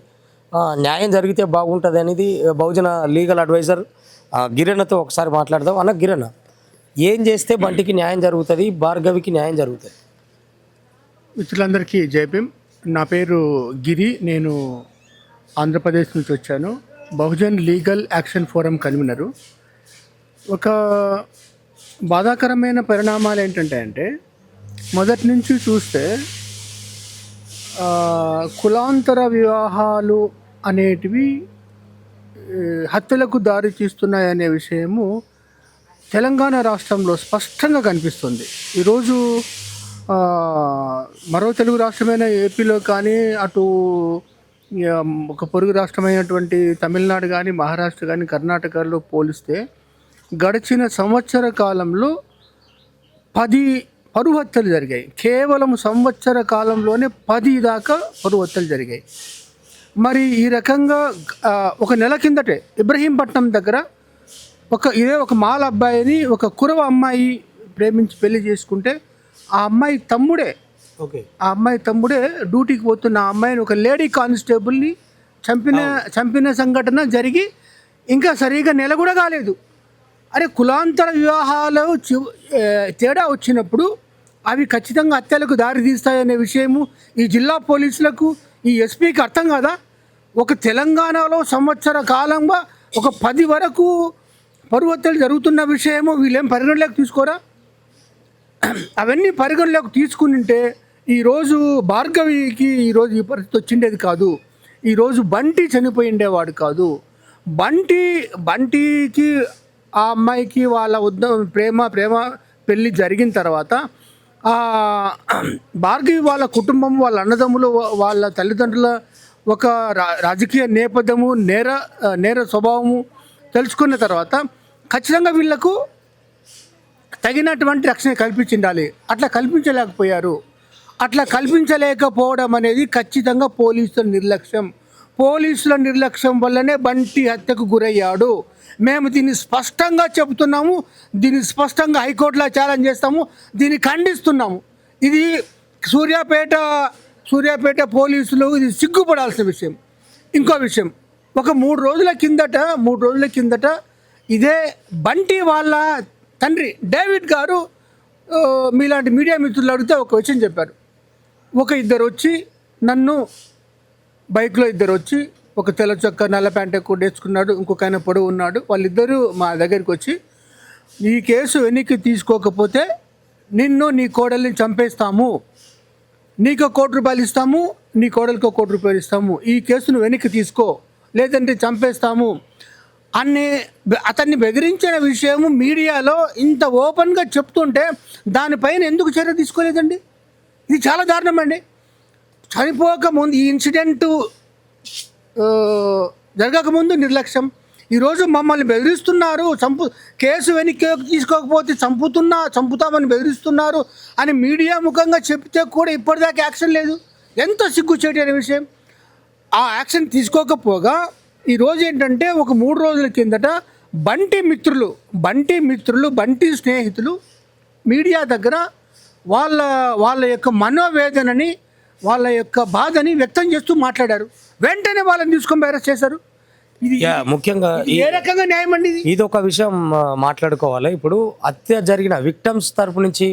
న్యాయం జరిగితే బాగుంటుంది అనేది బహుజన లీగల్ అడ్వైజర్ గిరణతో ఒకసారి మాట్లాడదాం. అన్న గిరణ, ఏం చేస్తే బంటికి న్యాయం జరుగుతుంది, భార్గవికి న్యాయం జరుగుతుంది? మిత్రులందరికీ జైభీం. నా పేరు గిరి. నేను ఆంధ్రప్రదేశ్ నుంచి వచ్చాను. Bahujan legal action forum convener. ఒక బాధాకరమైన పరిణామాలు ఏంటంటే మొదటి నుంచి చూస్తే కులాంతర వివాహాలు అనేటివి హత్యలకు దారి తీస్తున్నాయనే విషయము తెలంగాణ రాష్ట్రంలో స్పష్టంగా కనిపిస్తుంది. ఈరోజు మరో తెలుగు రాష్ట్రమైన ఏపీలో కానీ, అటు ఒక పొరుగు రాష్ట్రమైనటువంటి తమిళనాడు కానీ, మహారాష్ట్ర కానీ, కర్ణాటకలో పోలిస్తే గడిచిన సంవత్సర కాలంలో 10 పరువు హత్యలు జరిగాయి. కేవలం సంవత్సర కాలంలోనే 10 దాకా పరువు హత్యలు జరిగాయి. మరి ఈ రకంగా ఒక నెల కిందటే ఇబ్రహీంపట్నం దగ్గర ఒక మాల అబ్బాయిని ఒక కురవ అమ్మాయి ప్రేమించి పెళ్లి చేసుకుంటే ఆ అమ్మాయి తమ్ముడే డ్యూటీకి పోతున్న ఆ అమ్మాయిని ఒక లేడీ కానిస్టేబుల్ని చంపిన సంఘటన జరిగి ఇంకా సరిగా నెల కూడా కాలేదు. అరే, కులాంతర వివాహాలు తేడా వచ్చినప్పుడు అవి ఖచ్చితంగా హత్యలకు దారి తీస్తాయనే విషయము ఈ జిల్లా పోలీసులకు, ఈ ఎస్పీకి అర్థం కాదా? ఒక తెలంగాణలో సంవత్సర కాలంగా ఒక 10 వరకు పరువు హత్యలు జరుగుతున్న విషయము వీళ్ళేం పరిగణలోకి తీసుకోరా? అవన్నీ పరిగణలోకి తీసుకునింటే ఈరోజు భార్గవికి ఈరోజు ఈ పరిస్థితి వచ్చిండేది కాదు. ఈరోజు బంటి చనిపోయి ఉండేవాడు కాదు. బంటికి ఆ అమ్మాయికి వాళ్ళ ప్రేమ పెళ్ళి జరిగిన తర్వాత భార్గవి వాళ్ళ కుటుంబం, వాళ్ళ అన్నదమ్ములు, వాళ్ళ తల్లిదండ్రుల ఒక రాజకీయ నేపథ్యము, నేర స్వభావము తెలుసుకున్న తర్వాత ఖచ్చితంగా వీళ్లకు తగినటువంటి రక్షణ కల్పించాలి. అట్లా కల్పించలేకపోయారు. అట్లా కల్పించలేకపోవడం అనేది ఖచ్చితంగా పోలీసుల నిర్లక్ష్యం వల్లనే బంటి హత్యకు గురయ్యాడు. మేము దీన్ని స్పష్టంగా చెబుతున్నాము. దీన్ని స్పష్టంగా హైకోర్టులో ఛాలెంజ్ చేస్తాము. దీన్ని ఖండిస్తున్నాము. ఇది సూర్యాపేట పోలీసులు ఇది సిగ్గుపడాల్సిన విషయం. ఇంకో విషయం, ఒక 3 రోజుల కిందట ఇదే బంటి వాళ్ళ తండ్రి డేవిడ్ గారు మీలాంటి మీడియా మిత్రులు అడిగితే ఒక విషయం చెప్పారు. ఇద్దరు వచ్చి నన్ను బైక్లో వచ్చి ఒక తెల్ల చొక్క నల్ల ప్యాంట్ ఎక్కువ వేసుకున్నాడు, ఇంకొక ఆయన పొడవు ఉన్నాడు. వాళ్ళిద్దరూ మా దగ్గరికి వచ్చి ఈ కేసు వెనక్కి తీసుకోకపోతే నిన్ను, నీ కోడల్ని చంపేస్తాము, నీకు ₹1,00,00,000 ఇస్తాము, నీ కోడలికి ₹1,00,00,000 ఇస్తాము, ఈ కేసును వెనక్కి తీసుకో లేదంటే చంపేస్తాము అని అతన్ని బెదిరించిన విషయము మీడియాలో ఇంత ఓపెన్గా చెప్తుంటే దానిపైన ఎందుకు చర్య తీసుకోలేదండి? ఇది చాలా దారుణం అండి. చనిపోకముందు ఈ ఇన్సిడెంటు జరగకముందు నిర్లక్ష్యం. ఈరోజు మమ్మల్ని బెదిరిస్తున్నారు, కేసు వెనక్కి తీసుకోకపోతే చంపుతామని బెదిరిస్తున్నారు అని మీడియా ముఖంగా చెప్తే కూడా ఇప్పటిదాకా యాక్షన్ లేదు. ఎంత సిగ్గుచేటు అనే విషయం. ఆ యాక్షన్ తీసుకోకపోగా ఈరోజు ఏంటంటే ఒక 3 రోజుల కిందట బంటి మిత్రులు, బంటి స్నేహితులు మీడియా దగ్గర వాళ్ళ యొక్క మనోవేదనని, వాళ్ళ యొక్క బాధని వ్యక్తం చేస్తూ మాట్లాడారు. వెంటనే వాళ్ళని తీసుకొని అరెస్ట్ చేశారు. ఇది ముఖ్యంగా ఏ రకంగా న్యాయం అండి? ఇది ఒక విషయం మాట్లాడుకోవాలి. ఇప్పుడు హత్య జరిగిన విక్టమ్స్ తరపు నుంచి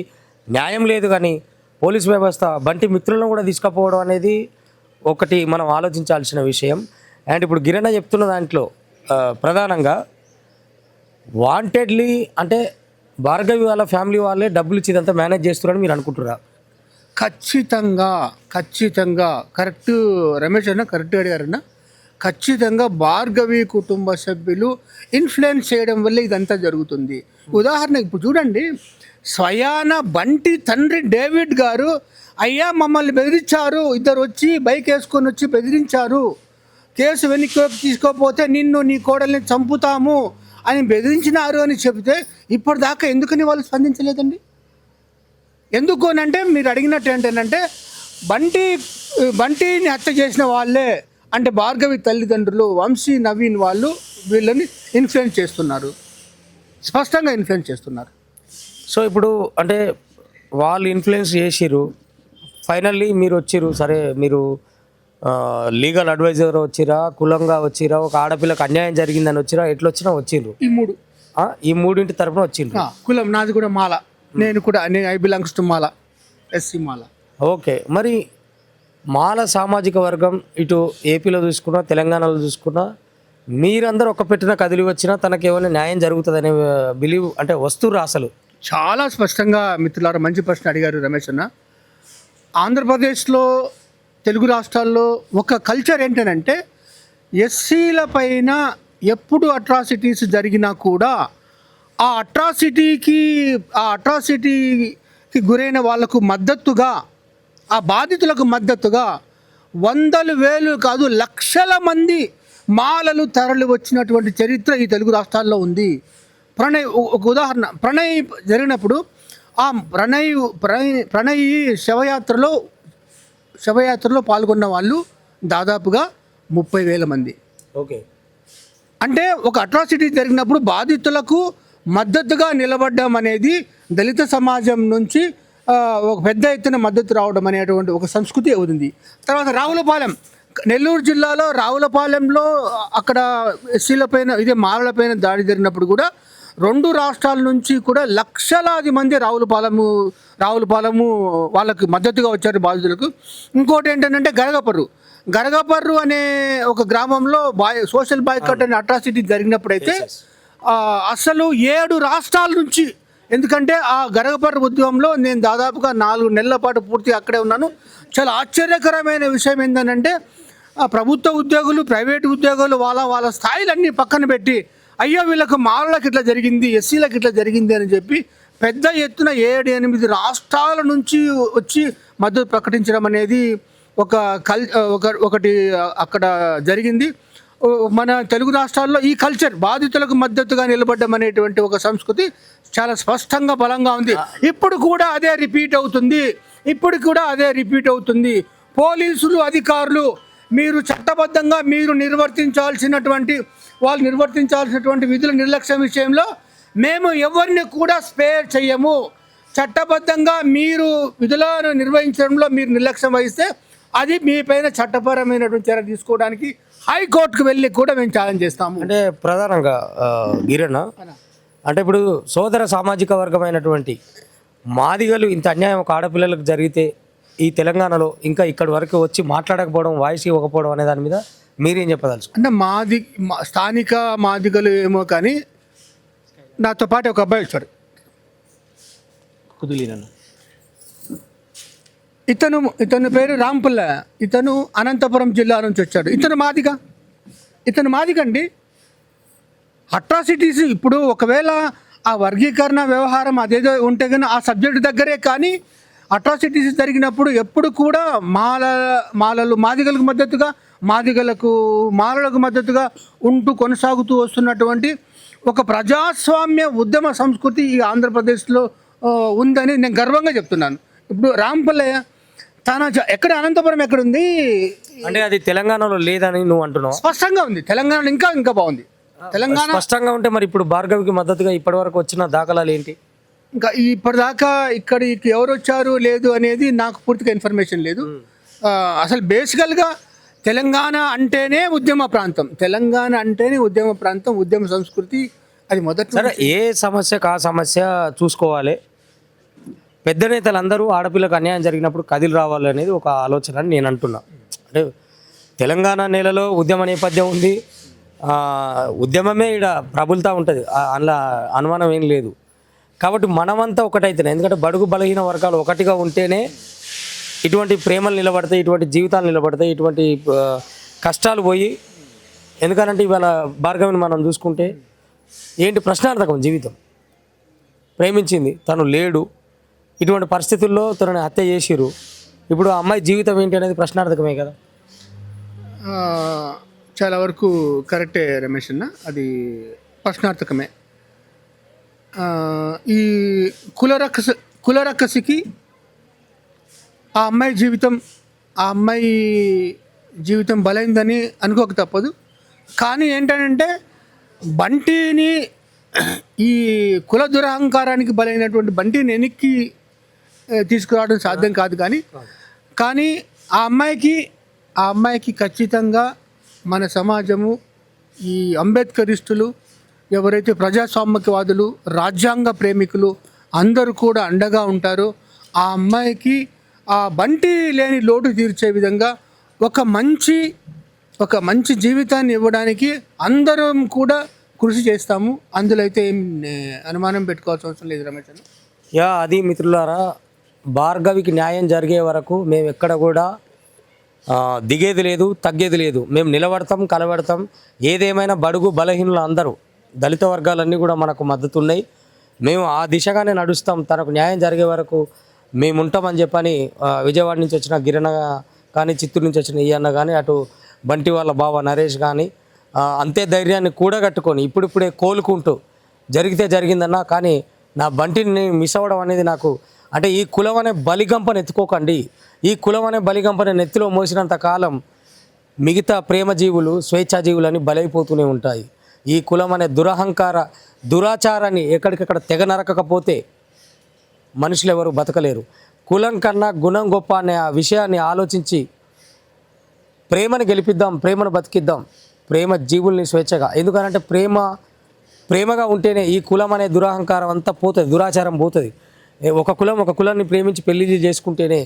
న్యాయం లేదు, కానీ పోలీస్ వ్యవస్థ బంటి మిత్రులను కూడా తీసుకుపోవడం అనేది ఒకటి మనం ఆలోచించాల్సిన విషయం. అండ్ ఇప్పుడు గిరణ చెప్తున్న దాంట్లో ప్రధానంగా వాంటెడ్లీ అంటే భార్గవి వాళ్ళ ఫ్యామిలీ వాళ్ళే డబ్బులు ఇచ్చి ఇదంతా మేనేజ్ చేస్తున్నారని మీరు అనుకుంటున్నారా? ఖచ్చితంగా కరెక్ట్ రమేష్ అన్న, కరెక్ట్గా అడిగారన్న. ఖచ్చితంగా భార్గవి కుటుంబ సభ్యులు ఇన్ఫ్లుయెన్స్ చేయడం వల్ల ఇదంతా జరుగుతుంది. ఉదాహరణకు ఇప్పుడు చూడండి, స్వయాన బంటి తండ్రి డేవిడ్ గారు, అయ్యా మమ్మల్ని బెదిరించారు, ఇద్దరు వచ్చి బైక్ వేసుకొని వచ్చి బెదిరించారు, కేసు వెనక్కి తీసుకోకపోతే నిన్ను, నీ కోడల్ని చంపుతాము అని బెదిరించినారు అని చెబితే ఇప్పటిదాకా ఎందుకని వాళ్ళు స్పందించలేదండి? ఎందుకు అని అంటే మీరు అడిగినట్టు ఏంటంటే బంటిని హత్య చేసిన వాళ్ళే అంటే భార్గవి తల్లిదండ్రులు వంశీ నవీన్ వాళ్ళు వీళ్ళని ఇన్ఫ్లుయెన్స్ చేస్తున్నారు, స్పష్టంగా ఇన్ఫ్లుయెన్స్ చేస్తున్నారు. సో ఇప్పుడు అంటే వాళ్ళు ఇన్ఫ్లుయెన్స్ చేసిర్రు, ఫైనల్లీ మీరు వచ్చిర్రు, సరే మీరు లీగల్ అడ్వైజర్ వచ్చిరా, కులంగా వచ్చిరా, ఒక ఆడపిల్లకు అన్యాయం జరిగిందని వచ్చిరా, ఎట్లా వచ్చినా వచ్చిర్రు, ఈ మూడింటి తరపున వచ్చిండ్రు. కులం నాది కూడా మాల, నేను I belongs to Mala, SC Mala. Okay, మరి మాల సామాజిక వర్గం ఇటు ఏపీలో చూసుకున్నా తెలంగాణలో చూసుకున్నా మీరందరూ ఒక పెట్టిన కదిలి వచ్చినా తనకి ఏమైనా న్యాయం జరుగుతుందనే బిలీవ్ అంటే వస్తుర్రు అసలు? చాలా స్పష్టంగా మిత్రులారా మంచి ప్రశ్న అడిగారు రమేష్ అన్న. ఆంధ్రప్రదేశ్లో తెలుగు రాష్ట్రాల్లో ఒక కల్చర్ ఏంటంటే ఎస్సీల పైన ఎప్పుడు అట్రాసిటీస్ జరిగినా కూడా ఆ అట్రాసిటీకి గురైన వాళ్లకు మద్దతుగా, ఆ బాధితులకు మద్దతుగా వందలు వేలు కాదు లక్షల మంది మాలలు తరలి వచ్చినటువంటి చరిత్ర ఈ తెలుగు రాష్ట్రాల్లో ఉంది. ఒక ఉదాహరణ, ప్రణయ్ జరిగినప్పుడు ఆ ప్రణయ్ శవయాత్రలో పాల్గొన్న వాళ్ళు దాదాపుగా 30,000 మంది. ఓకే, అంటే ఒక అట్రాసిటీ జరిగినప్పుడు బాధితులకు మద్దతుగా నిలబడడం అనేది దళిత సమాజం నుంచి ఒక పెద్ద ఎత్తున మద్దతు రావడం అనేటువంటి ఒక సంస్కృతి ఉంది. తర్వాత రావులపాలెం, నెల్లూరు జిల్లాలో రావులపాలెంలో అక్కడ ఎస్సీలపైన ఇదే మాలలపైన దాడి జరిగినప్పుడు కూడా 2 రాష్ట్రాల నుంచి కూడా లక్షలాది మంది రావులపాలెము వాళ్ళకి మద్దతుగా వచ్చారు బాధితులకు. ఇంకోటి ఏంటంటే గరగపర్రు అనే ఒక గ్రామంలో సోషల్ బాయ్కాట్ అనే అట్రాసిటీ జరిగినప్పుడైతే అసలు 7 రాష్ట్రాల నుంచి, ఎందుకంటే ఆ గరగపర్రు ఉద్యమంలో నేను దాదాపుగా 4 నెలల పాటు పూర్తిగా అక్కడే ఉన్నాను. చాలా ఆశ్చర్యకరమైన విషయం ఏంటంటే ప్రభుత్వ ఉద్యోగులు, ప్రైవేటు ఉద్యోగులు వాళ్ళ స్థాయిలన్నీ పక్కన పెట్టి అయ్యో వీళ్ళకు మాలలకు ఇట్లా జరిగింది, ఎస్సీలకు ఇట్లా జరిగింది అని చెప్పి పెద్ద ఎత్తున 7-8 రాష్ట్రాల నుంచి వచ్చి మద్దతు ప్రకటించడం అనేది ఒకటి అక్కడ జరిగింది. మన తెలుగు రాష్ట్రాల్లో ఈ కల్చర్ బాధితులకు మద్దతుగా నిలబడ్డం అనేటువంటి ఒక సంస్కృతి చాలా స్పష్టంగా బలంగా ఉంది. ఇప్పుడు కూడా అదే రిపీట్ అవుతుంది. పోలీసులు, అధికారులు మీరు చట్టబద్ధంగా వాళ్ళు నిర్వర్తించాల్సినటువంటి విధుల నిర్లక్ష్యం విషయంలో మేము ఎవరిని కూడా స్పేర్ చేయము. చట్టబద్ధంగా మీరు విధులను నిర్వహించడంలో మీరు నిర్లక్ష్యం వహిస్తే అది మీ పైన చట్టపరమైనటువంటి చర్య తీసుకోవడానికి హైకోర్టుకు వెళ్ళి కూడా మేము ఛాలెంజ్ చేస్తాము. అంటే ప్రధానంగా గిరణ అంటే ఇప్పుడు సోదర సామాజిక వర్గమైనటువంటి మాదిగలు ఇంత అన్యాయం ఒక ఆడపిల్లలకు జరిగితే ఈ తెలంగాణలో ఇంకా ఇక్కడి వరకు వచ్చి మాట్లాడకపోవడం, వాయిస్ ఇవ్వకపోవడం అనే దాని మీద మీరేం చెప్పదలుచు? అంటే స్థానిక మాదిగలు ఏమో కానీ నాతో పాటు ఒక అబ్బాయి వచ్చాడు, కుదులీనన్న. ఇతను పేరు రాంపుల్ల. ఇతను అనంతపురం జిల్లా నుంచి వచ్చాడు. ఇతను మాదిగండి. అట్రాసిటీస్ ఇప్పుడు ఒకవేళ ఆ వర్గీకరణ వ్యవహారం అదేదో ఉంటే కానీ ఆ సబ్జెక్టు దగ్గరే, కానీ అట్రాసిటీస్ జరిగినప్పుడు ఎప్పుడు కూడా మాదిగలకు మద్దతుగా, మాలలకు మద్దతుగా ఉంటూ కొనసాగుతూ వస్తున్నటువంటి ఒక ప్రజాస్వామ్య ఉద్యమ సంస్కృతి ఈ ఆంధ్రప్రదేశ్లో ఉందని నేను గర్వంగా చెప్తున్నాను. ఇప్పుడు రాంపల్లయ్య ఎక్కడ, అనంతపురం ఎక్కడుంది అంటే అది తెలంగాణలో లేదని నువ్వు అంటున్నావు? స్పష్టంగా ఉంది. తెలంగాణలో ఇంకా బాగుంది. తెలంగాణ స్పష్టంగా ఉంటే మరి ఇప్పుడు భార్గవికి మద్దతుగా ఇప్పటి వరకు వచ్చిన దాఖలాలు ఏంటి? ఇంకా ఇప్పటిదాకా ఇక్కడికి ఎవరు వచ్చారు లేదు అనేది నాకు పూర్తిగా ఇన్ఫర్మేషన్ లేదు. అసలు బేసికల్గా తెలంగాణ అంటేనే ఉద్యమ ప్రాంతం, ఉద్యమ సంస్కృతి, అది మొదటి. సరే, ఏ సమస్యకు ఆ సమస్య చూసుకోవాలి. పెద్ద నేతలందరూ ఆడపిల్లకు అన్యాయం జరిగినప్పుడు కదిలి రావాలి అనేది ఒక ఆలోచన అని నేను అంటున్నా. అంటే తెలంగాణ నేలలో ఉద్యమ నేపథ్యం ఉంది, ఉద్యమమే ఇక్కడ ప్రబులుతూ ఉంటుంది, అందులో అనుమానం ఏం లేదు. కాబట్టి మనమంతా ఒకటైతేనే, ఎందుకంటే బడుగు బలహీన వర్గాలు ఒకటిగా ఉంటేనే ఇటువంటి ప్రేమలు నిలబడతాయి, ఇటువంటి జీవితాలు నిలబడతాయి, ఇటువంటి కష్టాలు పోయి. ఎందుకంటే ఇవాళ భార్గవిని మనం చూసుకుంటే ఏంటి ప్రశ్నార్థకం జీవితం. ప్రేమించింది, తను లేడు, ఇటువంటి పరిస్థితుల్లో తనని హత్య చేసిరు. ఇప్పుడు ఆ అమ్మాయి జీవితం ఏంటి అనేది ప్రశ్నార్థకమే కదా. చాలా వరకు కరెక్టే రమేష్ అన్న. అది ప్రశ్నార్థకమే. ఈ కులరక్కసికి ఆ అమ్మాయి జీవితం బలైందని అనుకోక తప్పదు. కానీ ఏంటంటే బంటిని ఈ కుల దురహంకారానికి బలైనటువంటి బంటిని వెనక్కి తీసుకురావడం సాధ్యం కాదు. కానీ ఆ అమ్మాయికి ఖచ్చితంగా మన సమాజము, ఈ అంబేద్కరిస్టులు, ఎవరైతే ప్రజాస్వామ్యవాదులు, రాజ్యాంగ ప్రేమికులు అందరూ కూడా అండగా ఉంటారో ఆ అమ్మాయికి ఆ బంటి లేని లోటు తీర్చే విధంగా ఒక మంచి జీవితాన్ని ఇవ్వడానికి అందరం కూడా కృషి చేస్తాము. అందులో అయితే ఏం అనుమానం పెట్టుకోవాల్సిన అవసరం లేదు రమేష్ అన్న. అది మిత్రులారా, భార్గవికి న్యాయం జరిగే వరకు మేము ఎక్కడ కూడా దిగేది లేదు, తగ్గేది లేదు. మేము నిలబడతాం, కలబడతాం. ఏదేమైనా బడుగు బలహీనులు అందరూ, దళిత వర్గాలన్నీ కూడా మనకు మద్దతు ఉన్నాయి. మేము ఆ దిశగానే నడుస్తాం. తనకు న్యాయం జరిగే వరకు మేము ఉంటామని చెప్పని విజయవాడ నుంచి వచ్చిన గిరణ కానీ, చిత్తూరు నుంచి వచ్చిన ఈ అన్న కానీ, అటు బంటి వాళ్ళ బావ నరేష్ కానీ అంతే ధైర్యాన్ని కూడగట్టుకొని ఇప్పుడిప్పుడే కోలుకుంటూ జరిగితే జరిగిందన్నా, కానీ నా బంటిని మిస్ అవ్వడం అనేది నాకు అంటే ఈ కులం అనే బలిగంపను ఎత్తుకోకండి. ఈ కులం అనే బలిగంపని నెత్తిలో మోసినంత కాలం మిగతా ప్రేమజీవులు, స్వేచ్ఛాజీవులని బలైపోతూనే ఉంటాయి. ఈ కులం అనే దురాచారాన్ని ఎక్కడికక్కడ తెగ నరకకపోతే మనుషులు ఎవరు బతకలేరు. కులం కన్నా గుణం గొప్ప అనే ఆ విషయాన్ని ఆలోచించి ప్రేమను గెలిపిద్దాం, ప్రేమను బతికిద్దాం, ప్రేమ జీవుల్ని స్వేచ్ఛగా. ఎందుకంటే ప్రేమగా ఉంటేనే ఈ కులం అనే దురహంకారం అంతా పోతుంది, దురాచారం పోతుంది. ఒక కులాన్ని ప్రేమించి పెళ్లి చేసుకుంటేనే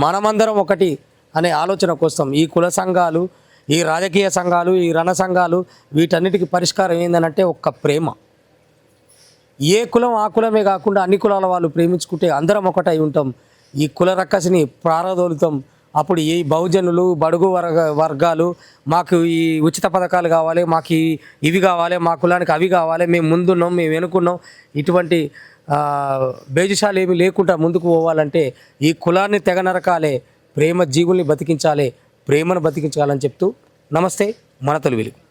మనమందరం ఒకటి అనే ఆలోచనకు వస్తాం. ఈ కుల సంఘాలు, ఈ రాజకీయ సంఘాలు, ఈ రణ సంఘాలు, వీటన్నిటికీ పరిష్కారం ఏంటంటే ఒక్క ప్రేమ. ఏ కులం ఆ కులమే కాకుండా అన్ని కులాల వాళ్ళు ప్రేమించుకుంటే అందరం ఒకటై ఉంటాం. ఈ కుల రక్కసిని ప్రారదోలుతాం. అప్పుడు ఈ బహుజనులు, బడుగు వర్గాలు మాకు ఈ ఉచిత పథకాలు కావాలి, మాకు ఇవి కావాలి, మా కులానికి అవి కావాలి, మేము ముందున్నాం, మేము వెనుకున్నాం, ఇటువంటి బేజుషాలు ఏమీ లేకుండా ముందుకు పోవాలంటే ఈ కులాన్ని తెగ నరకాలే, ప్రేమ జీవుల్ని బతికించాలి, ప్రేమను బతికించాలని చెప్తూ నమస్తే. మన తొలి వెలుగు.